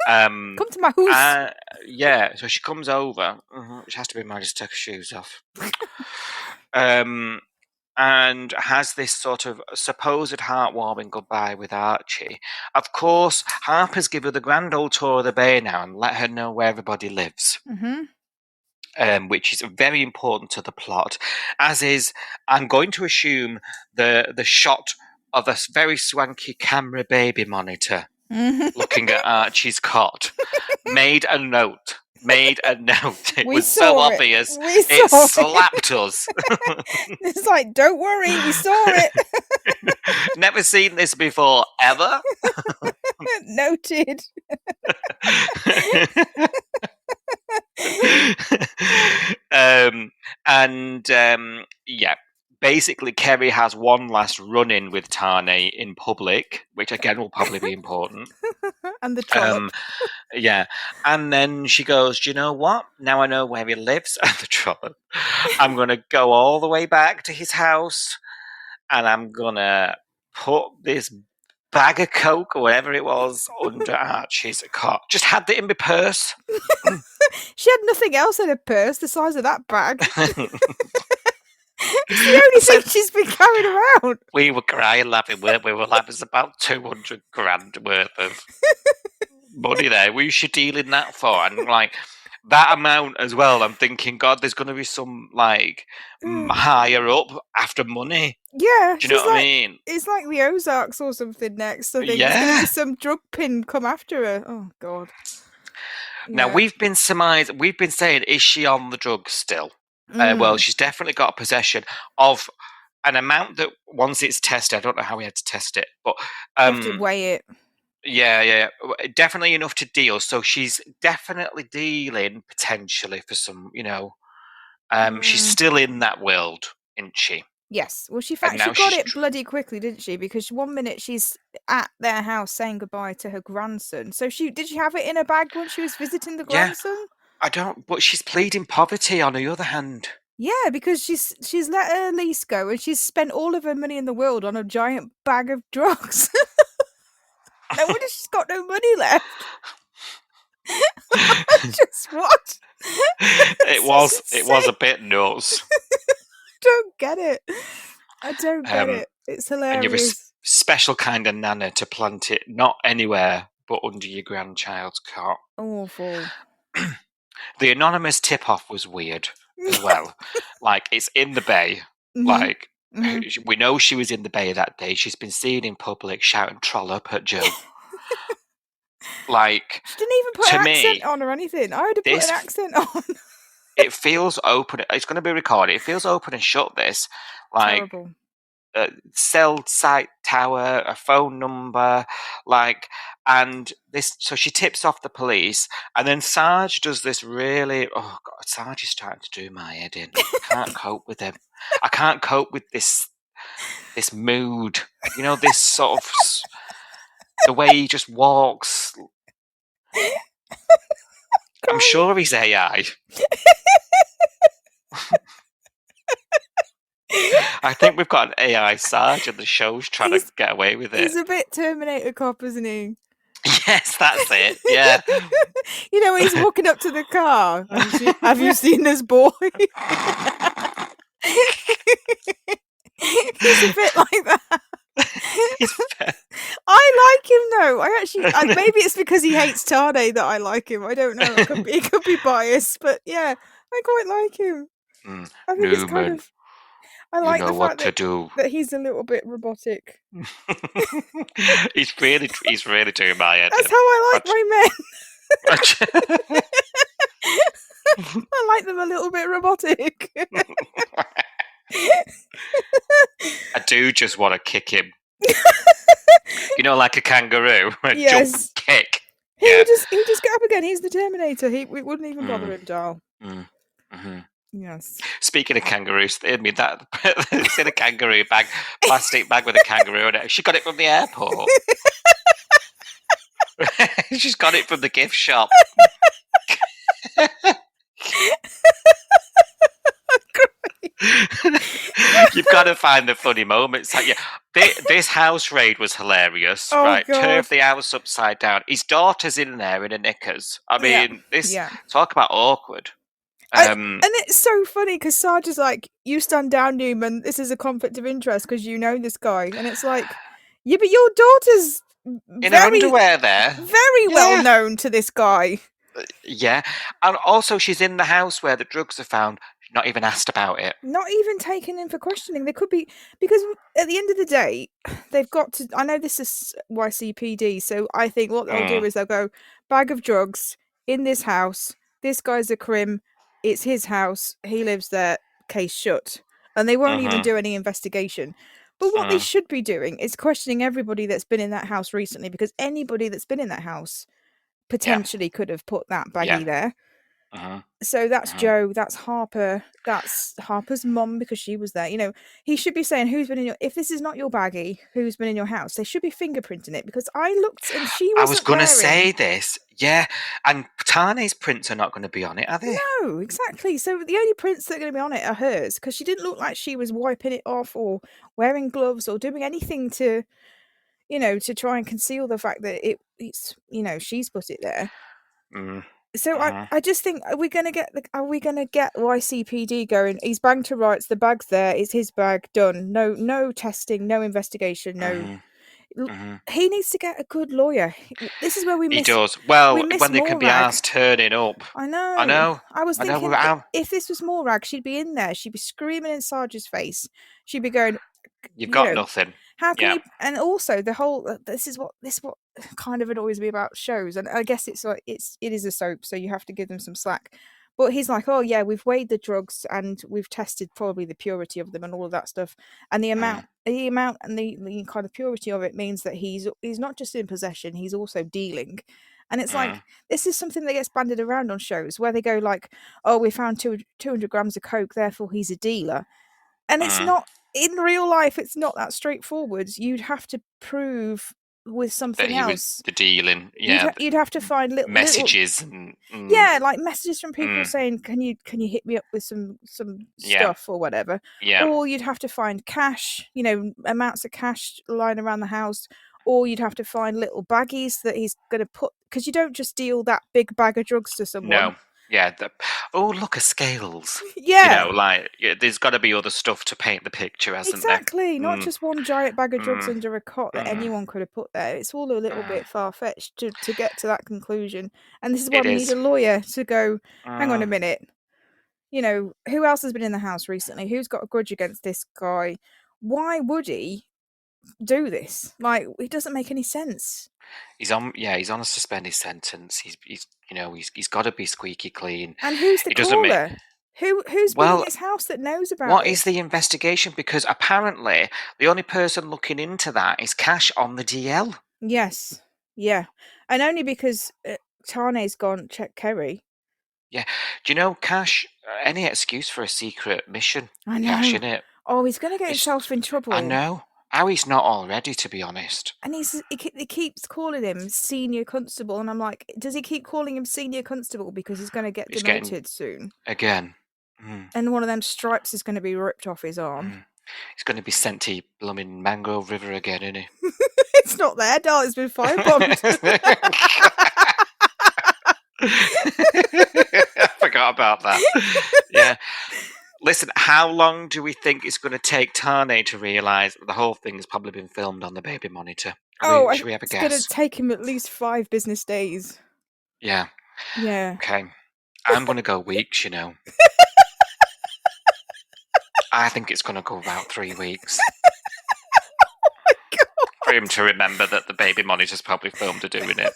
Come to my house.
Yeah, so she comes over. Which has to be mine, just take her shoes off. And has this sort of supposed heartwarming goodbye with Archie. Of course, Harper's given her the grand old tour of the bay now and let her know where everybody lives. Which is very important to the plot, as is, I'm going to assume, the shot of a very swanky camera baby monitor looking at Archie's cot. Made a note made a note. It
We
was so
saw it.
obvious.
We
It
saw it.
slapped us.
It's like, don't worry, we saw it.
Never seen this before, ever.
Noted.
Yeah, basically Kerrie has one last run-in with Tane in public, which again will probably be important.
And the trollop.
Yeah, and then she goes, do you know what? Now I know where he lives. And the trollop. I'm going to go all the way back to his house, and I'm going to put this bag of Coke or whatever it was under Archie's cot. Just had it in my purse.
She had nothing else in her purse the size of that bag. It's the only thing she's been carrying around.
We were crying laughing, weren't we? We're like, there's about 200 grand worth of money there. Who's she dealing that for? And like that amount as well, I'm thinking, God, there's going to be some like higher up after money.
Yeah.
Do you know what I mean?
It's like the Ozarks or something next. I think there's going to be some drug pin come after her. Oh, God.
Now,
Yeah.
we've been saying, is she on the drugs still? Well, she's definitely got possession of an amount that once it's tested, I don't know how we had to test it, but
you have to weigh it.
Yeah, definitely enough to deal. So she's definitely dealing potentially for some, she's still in that world, isn't she?
Yes. Well, she got it bloody quickly, didn't she? Because 1 minute she's at their house saying goodbye to her grandson. So did she have it in her bag when she was visiting the grandson?
I don't, but she's pleading poverty on the other hand.
Yeah, because she's let her lease go and she's spent all of her money in the world on a giant bag of drugs. No wonder she's got no money left. Just what?
It was a bit nuts.
Don't get it. I don't get it. It's hilarious.
And you're a special kind of nana to plant it not anywhere but under your grandchild's cot.
Awful.
The anonymous tip-off was weird as well. Like, it's in the bay.
Mm-hmm.
Like, we know she was in the bay that day. She's been seen in public shouting trollop at Joe. Like,
she didn't even put an accent on or anything. I would have put an accent on.
It feels open. It's going to be recorded. It feels open and shut, this. Like,
terrible.
Cell site tower, a phone number, like, and this. So she tips off the police, and then Sarge does this really. Oh God, Sarge is starting to do my head in. I can't cope with him. I can't cope with this mood. This sort of the way he just walks. I'm sure he's AI. I think we've got an AI Sarge and the show's trying to get away with it.
He's a bit Terminator cop, isn't he?
Yes, that's it. Yeah.
When he's walking up to the car. Have you seen this boy? He's a bit like that. I like him though. I actually maybe it's because he hates Tane that I like him. I don't know. It could be biased, but yeah, I quite like him. I think it's kind of. I like the fact that he's a little bit robotic.
He's really doing my head.
That's how I like my men. I like them a little bit robotic.
I do just want to kick him. Like a kangaroo.
Yes.
Jump kick.
He would just get up again. He's the Terminator. It wouldn't even bother him, doll.
Mm-hmm.
Yes.
Speaking of kangaroos, it's in a kangaroo bag, plastic bag with a kangaroo in it. She got it from the airport. She's got it from the gift shop. You've got to find the funny moments. Like, this house raid was hilarious.
Oh,
right,
God.
Turf the house upside down. His daughter's in there in her knickers. I mean, talk about awkward.
And it's so funny because Sarge is like, "You stand down, Newman. This is a conflict of interest because you know this guy." And it's like, yeah, but your daughter's
in her underwear there,
very well known to this guy.
Yeah, and also she's in the house where the drugs are found. Not even asked about it.
Not even taken in for questioning. They could be, because at the end of the day, they've got to. I know this is YCPD, so I think what they'll do is they'll go, bag of drugs in this house. this guy's a crim. It's his house. He lives there. Case shut. And they won't even do any investigation. But what they should be doing is questioning everybody that's been in that house recently, because anybody that's been in that house potentially could have put that baggie there. So that's Joe, that's Harper, that's Harper's mum, because she was there. You know, he should be saying, who's been in your, if this is not your baggie, who's been in your house? They should be fingerprinting it, because I looked and she wasn't
I was going to say
wearing...
this. Yeah. And Tane's prints are not going to be on it, are they?
No, exactly. So the only prints that are going to be on it are hers, because she didn't look like she was wiping it off or wearing gloves or doing anything to, you know, to try and conceal the fact that it's, you know, she's put it there. So I just think, are we gonna get YCPD going? He's banged to rights. The bag's there. It's his bag. Done. No testing. No investigation. No. He needs to get a good lawyer. This is where we miss.
He does. Well,
we miss
when they can be
Morag.
asked turning up.
I know. I was thinking, if this was Morag, she'd be in there. She'd be screaming in Sarge's face. She'd be going,
"You've got nothing."
How can you? And also the whole this is what kind of annoys me about shows, and I guess it's like it is a soap, so you have to give them some slack. But he's like, oh yeah, we've weighed the drugs and we've tested probably the purity of them and all of that stuff, and the amount and the kind of purity of it means that he's not just in possession, he's also dealing. And it's like, this is something that gets banded around on shows where they go like, oh, we found 200 grams of coke, therefore he's a dealer, and it's not. In real life, it's not that straightforward. You'd have to prove with something
that he
else.
Was the dealing, yeah.
You'd have to find little
messages.
Yeah, like messages from people saying, "Can you hit me up with some stuff or whatever?"
Yeah.
Or you'd have to find cash, you know, amounts of cash lying around the house. Or you'd have to find little baggies that he's going to put, because you don't just deal that big bag of drugs to someone.
No. Yeah. Look at scales.
Yeah.
You know, like there's got to be other stuff to paint the picture, hasn't there?
Exactly. Not just one giant bag of drugs under a cot that anyone could have put there. It's all a little bit far-fetched to get to that conclusion. And this is why we need a lawyer to go, hang on a minute. You know, who else has been in the house recently? Who's got a grudge against this guy? Why would he do this? Like, it doesn't make any sense.
He's on a suspended sentence. He's got to be squeaky clean.
And who's the caller? Who's been in his house that knows about it?
What is the investigation? Because apparently the only person looking into that is Cash on the DL.
Yes. Yeah. And only because Tane's gone check Kerrie.
Yeah. Do you know Cash, any excuse for a secret mission?
I know.
Cash, innit?
Oh, he's going to get himself in trouble.
I know. How he's not already, to be honest.
And he keeps calling him senior constable, and I'm like, does he keep calling him senior constable because he's going to get demoted soon?
Again.
And one of them stripes is going to be ripped off his arm.
He's going to be sent to blooming Mangrove River again, isn't he?
It's not there, darling. It's been firebombed.
I forgot about that. Yeah. Listen, how long do we think it's going to take Tane to realise that the whole thing has probably been filmed on the baby monitor? Should we have a guess?
It's going to take him at least 5 business days.
Yeah.
Yeah.
Okay. I'm going to go weeks, you know. I think it's going to go about 3 weeks.
Oh my God.
For him to remember that the baby monitor's probably filmed her doing it.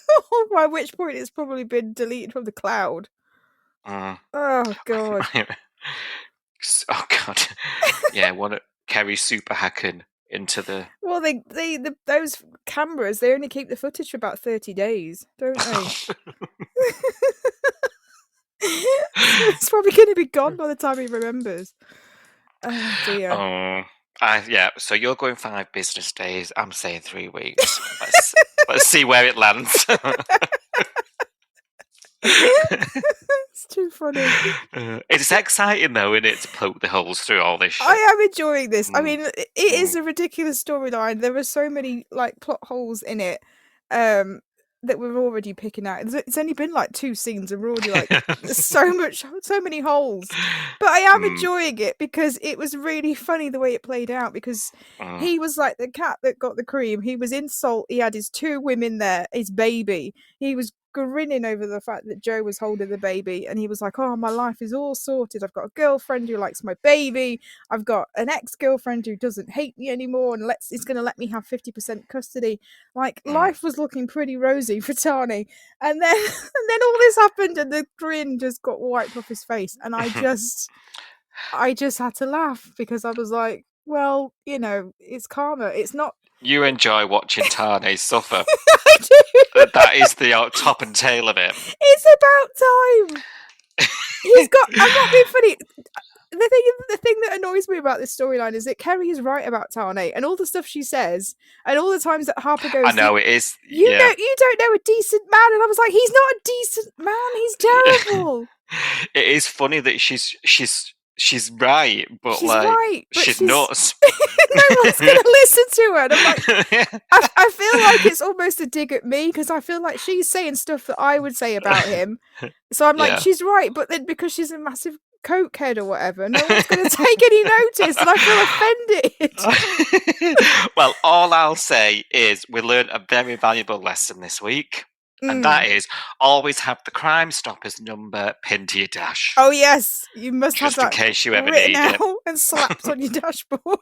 By which point it's probably been deleted from the cloud. Oh, God.
Oh God, yeah. Kerrie super hacking into the.
Well, those cameras, they only keep the footage for about 30 days, don't they? It's probably going to be gone by the time he remembers. Oh dear.
Yeah. So you're going 5 business days. I'm saying 3 weeks. Let's see where it lands.
It's too funny.
It's exciting though, isn't it, to poke the holes through all this shit?
I am enjoying this. I mean, it is a ridiculous storyline. There are so many like plot holes in it that we're already picking out. It's only been like 2 scenes and we're already like there's so many holes. But I am enjoying it because it was really funny the way it played out, because he was like the cat that got the cream. He was in Salt. He had his 2 women there, his baby. He was grinning over the fact that Joe was holding the baby, and he was like, "Oh, my life is all sorted. I've got a girlfriend who likes my baby. I've got an ex-girlfriend who doesn't hate me anymore, and is going to let me have 50% custody." Like, life was looking pretty rosy for Tani, and then all this happened, and the grin just got wiped off his face, and I just had to laugh because I was like, well, you know, it's karma. It's not.
You enjoy watching Tani suffer.
I do.
That is the top and tail of it.
It's about time. He's got. I'm not being funny. The thing that annoys me about this storyline is that Kerrie is right about Tani and all the stuff she says, and all the times that Harper goes,
I know it is.
You don't know a decent man, and I was like, he's not a decent man. He's terrible.
It is funny that she's right, but
She's
like
right, but
she's nuts.
No one's going to listen to her. And I'm like, I feel like it's almost a dig at me because I feel like she's saying stuff that I would say about him. So I'm like, she's right, but then because she's a massive cokehead or whatever, no one's going to take any notice, and I feel offended.
Well, all I'll say is we learned a very valuable lesson this week. And that is always have the Crime Stoppers number pinned to your dash.
Oh yes, you must have that
just in case you ever
written
need
out
it
and slapped on your dashboard.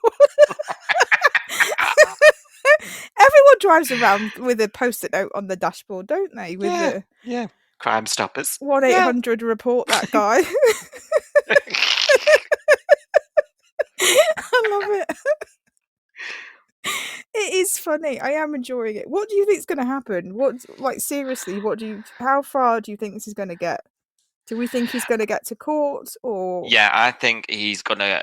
Everyone drives around with a post-it note on the dashboard, don't they? With
the Crime Stoppers.
1-800 report that guy. I love it. It is funny. I am enjoying it. What do you think is going to happen? Seriously, how far do you think this is going to get? Do we think he's going to get to court, or?
Yeah, I think he's going to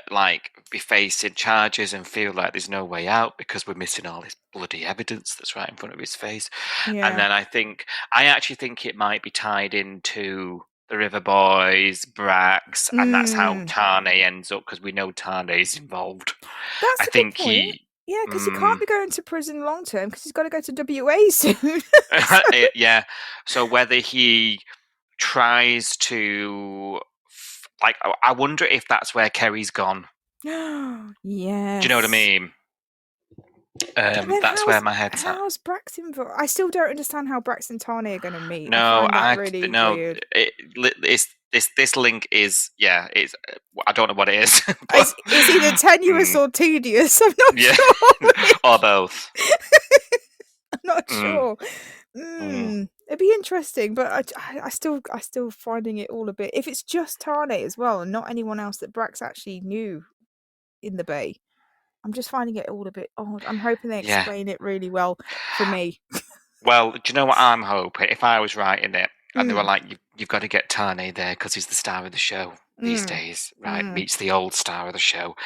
be facing charges and feel like there's no way out because we're missing all this bloody evidence that's right in front of his face.
Yeah.
And then I actually think it might be tied into the River Boys, Brax, and that's how Tani ends up, because we know Tane's involved.
That's a good point. Yeah, because he can't be going to prison long term because he's got to go to WA soon.
Yeah. So whether he tries to, I wonder if that's where Kerrie's gone.
Yeah.
Do you know what I mean? That's where my head's at.
How's Brax involved? I still don't understand how Brax and Tani are going to meet.
No,
weird.
This link is it's I don't know what it is.
It's either tenuous or tedious. I'm not sure.
Or both.
I'm not sure. It'd be interesting, but I still finding it all a bit. If it's just Tani as well and not anyone else that Brax actually knew in the Bay, I'm just finding it all a bit odd. I'm hoping they explain it really well for me.
Well, do you know what I'm hoping? If I was writing it and they were like, you've got to get Tani there because he's the star of the show these days, right? Meets the old star of the show.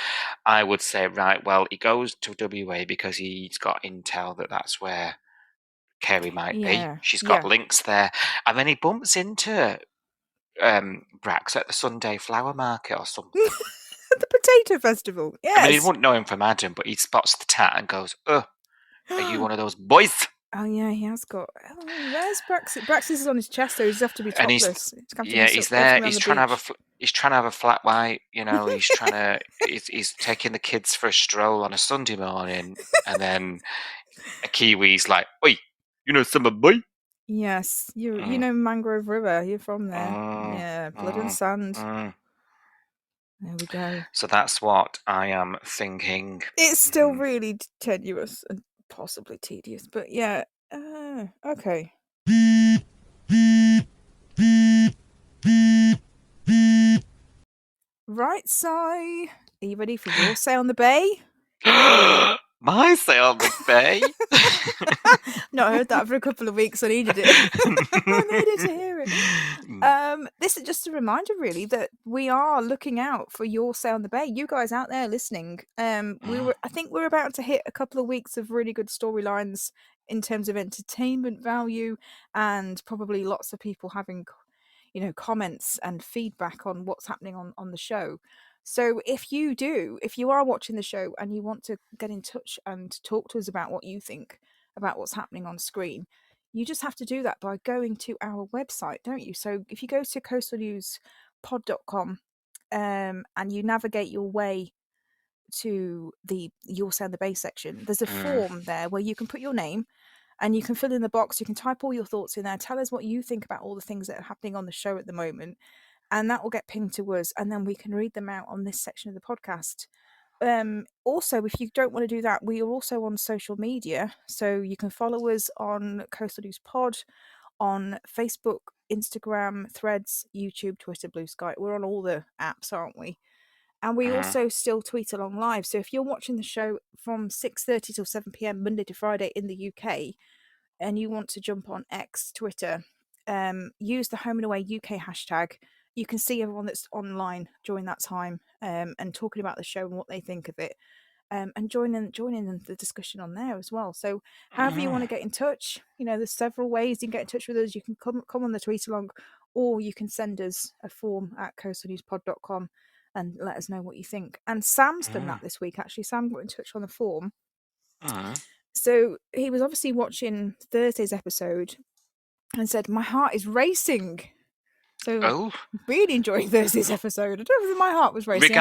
I would say, right, well, he goes to WA because he's got intel that's where Kerrie might be. She's got links there. And then he bumps into Brax at the Sunday flower market or something.
The potato festival, yes.
I mean, he wouldn't know him from Adam, but he spots the tat and goes, are you one of those boys?
Oh yeah, he has got. Oh, where's Brax? Brax is on his chest, though. He's have to be topless.
He's there. He's trying to have a flat white. You know, he's trying to. he's taking the kids for a stroll on a Sunday morning, and then a Kiwi's like, "Oi, you know summer boy."
Yes, you know Mangrove River. You're from there. Yeah, blood and sand. There we go.
So that's what I am thinking.
It's still really tenuous and possibly tedious, but yeah. Okay. Right, Si. Are you ready for your say on the Bay?
My say on the Bay?
Not heard that for a couple of weeks. I needed it. I needed to hear it. This is just a reminder, really, that we are looking out for your say on the Bay. You guys out there listening. I think we're about to hit a couple of weeks of really good storylines in terms of entertainment value, and probably lots of people having, comments and feedback on what's happening on the show. So if you are watching the show and you want to get in touch and talk to us about what you think about what's happening on screen, you just have to do that by going to our website, don't you? So if you go to coastalnewspod.com and you navigate your way to the You'll Say on the Bay section, there's a form there where you can put your name And you can fill in the box. You can type all your thoughts in there. Tell us what you think about all the things that are happening on the show at the moment. And that will get pinged to us. And then we can read them out on this section of the podcast. Also, if you don't want to do that, we are also on social media. So you can follow us on Coastal News Pod on Facebook, Instagram, Threads, YouTube, Twitter, Blue Sky. We're on all the apps, aren't we? And we also still tweet along live. So if you're watching the show from 6:30 till 7 p.m. Monday to Friday in the UK, and you want to jump on X, Twitter, use the Home and Away UK hashtag. You can see everyone that's online during that time and talking about the show and what they think of it. And join in the discussion on there as well. So however you want to get in touch, there's several ways you can get in touch with us. You can come on the tweet along, or you can send us a form at coastalnewspod.com and let us know what you think. And Sam's done that this week, actually. Sam got in touch on the form. So he was obviously watching Thursday's episode and said, my heart is racing. So really enjoying Thursday's episode. I don't know if my heart was racing.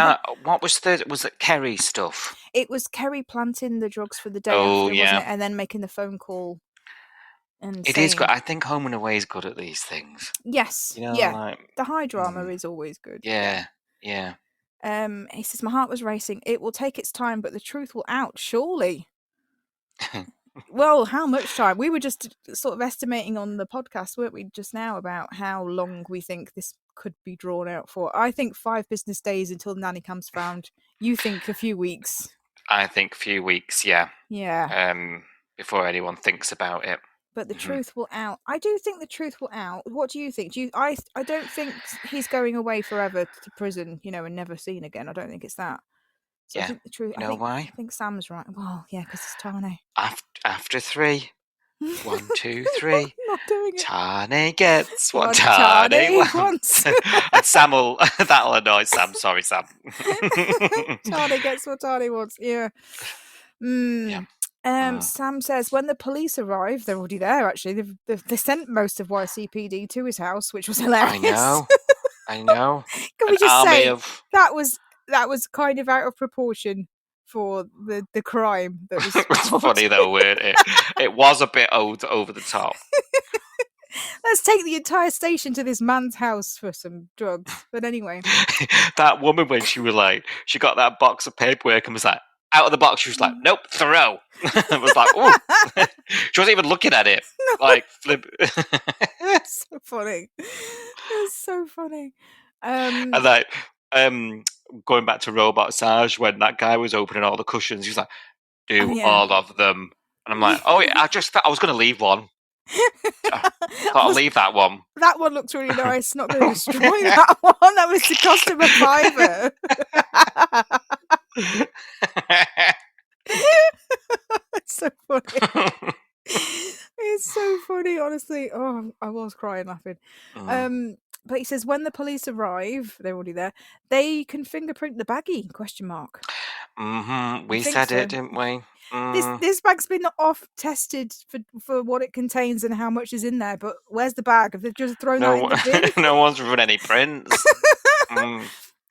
What was was it Kerrie stuff?
It was Kerrie planting the drugs for the day after, wasn't it? And then making the phone call. And
it is good. I think Home and Away is good at these things.
Yes. The high drama is always good.
Yeah.
He says, my heart was racing. It will take its time, but the truth will out, surely. Well, how much time? We were just sort of estimating on the podcast, weren't we, just now, about how long we think this could be drawn out for. I think 5 business days until the nanny cam's found. You think a few weeks?
I think a few weeks, yeah.
Yeah.
Before anyone thinks about it.
But the truth will out. I do think the truth will out. What do you think? I don't think he's going away forever to prison, and never seen again. I don't think it's that. So I think the truth.
Why?
I think Sam's right. Well, yeah, because it's Tane.
After 3. 1, 2, 3.
Not doing it.
Tane gets what Tane wants. And Sam that'll annoy Sam. Sorry, Sam.
Tane gets what Tane wants. Yeah. Sam says when the police arrive, they're already there. Actually, they sent most of YCPD to his house, which was hilarious.
I know.
Can we just say that was kind of out of proportion for the crime that was.
It was funny though, weren't it? It was a bit over the top.
Let's take the entire station to this man's house for some drugs. But anyway,
that woman, when she was like, she got that box of paperwork and was like, out of the box, she was like, nope, throw. It was like, ooh. She wasn't even looking at it. No. Like, flip.
That's so funny. That's so funny.
And like, going back to Robot Sarge, when that guy was opening all the cushions, he was like, all of them. And I'm like, oh, yeah, I was going to leave one. I'll leave that one.
That one looks really nice. Not going to destroy that one. That was the cost of a fiver. It's so funny. It's so funny, honestly. Oh, I was crying laughing. But he says when the police arrive, they're already there. They can fingerprint the baggie? ?
We said it, didn't we?
This bag's been off tested for what it contains and how much is in there. But where's the bag? Have they just thrown that in the bin?
No one's run any prints.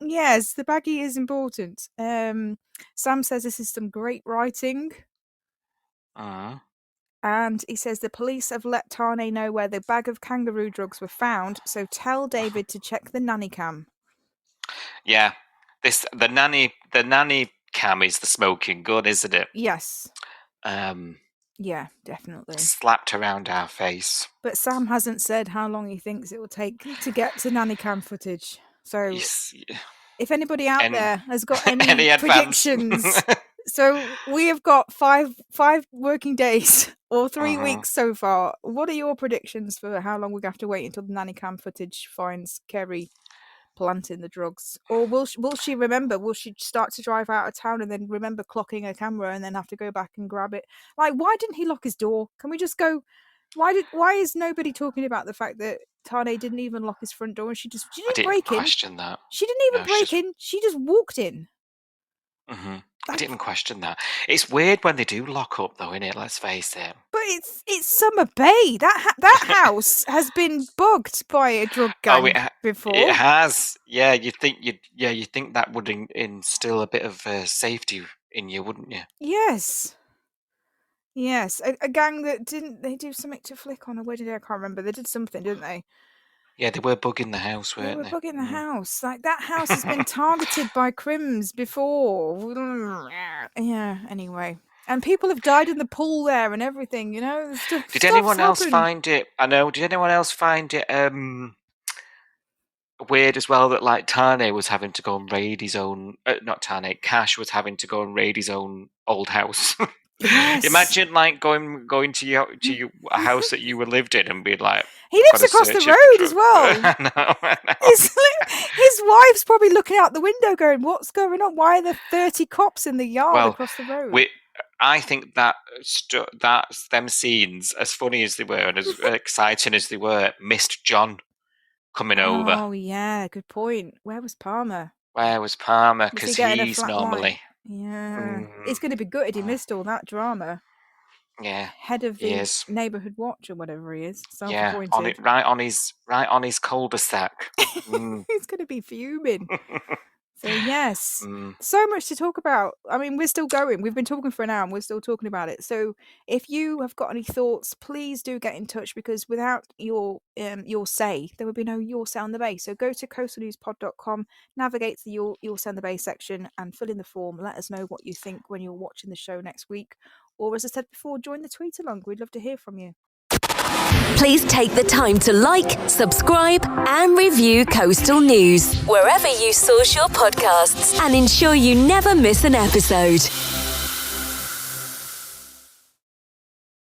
Yes, the baggie is important. Sam says this is some great writing. And he says the police have let Tane know where the bag of kangaroo drugs were found, so tell David to check the nanny cam.
Yeah, the nanny cam is the smoking gun, isn't it?
Yes. Yeah, definitely.
Slapped around our face.
But Sam hasn't said how long he thinks it will take to get to nanny cam footage. So if anybody out there has got any predictions, so we have got five working days or 3 weeks so far. What are your predictions for how long we're going to have to wait until the nanny cam footage finds Kerrie planting the drugs? Or will she remember? Will she start to drive out of town and then remember clocking her camera and then have to go back and grab it? Like, why didn't he lock his door? Can we just go? Why is nobody talking about the fact that Tane didn't even lock his front door and she didn't break in?
Question that.
She didn't even break in. She just walked in.
I didn't question that. It's weird when they do lock up, though, innit? Let's face it.
But it's Summer Bay. That house has been bugged by a drug gang before.
It has. Yeah, you think that would instill a bit of safety in you, wouldn't you?
Yes. Yes, a gang that didn't they do something to flick on a wedding day? I can't remember. They did something, didn't they?
Yeah, they were bugging the house,
They
weren't
were
they?
bugging the house. Like that house has been targeted by crims before. Yeah. Anyway, and people have died in the pool there and everything. You know,
Did anyone else
happened.
find it? I know. Did anyone else find it weird as well that like Tane was having to go and raid his own? Not Tane. Cash was having to go and raid his own old house.
Yes.
Imagine like going to a house that you were lived in and being like,
He lives across the road as well.
I know.
His wife's probably looking out the window going, what's going on? Why are there 30 cops in the yard across the road?
I think that that's them scenes, as funny as they were and as exciting as they were, missed John coming over.
Oh, yeah, good point. Where was Palmer?
Where was Palmer?
Was he
Because
getting a
he's
flat
normally...
white? Yeah. He's going to be gutted he missed all that drama.
Yeah.
Head of the neighbourhood watch or whatever he is. Self-appointed.
Right on his cul-de-sac.
He's going to be fuming. So yes, so much to talk about. I mean, we're still going. We've been talking for an hour and we're still talking about it. So if you have got any thoughts, please do get in touch, because without your say, there would be no Your Say on the Bay. So go to coastalnewspod.com, navigate to the Your Say on the Bay section and fill in the form. Let us know what you think when you're watching the show next week. Or as I said before, join the tweet along. We'd love to hear from you.
Please take the time to like, subscribe, and review Coastal News wherever you source your podcasts, and ensure you never miss an episode.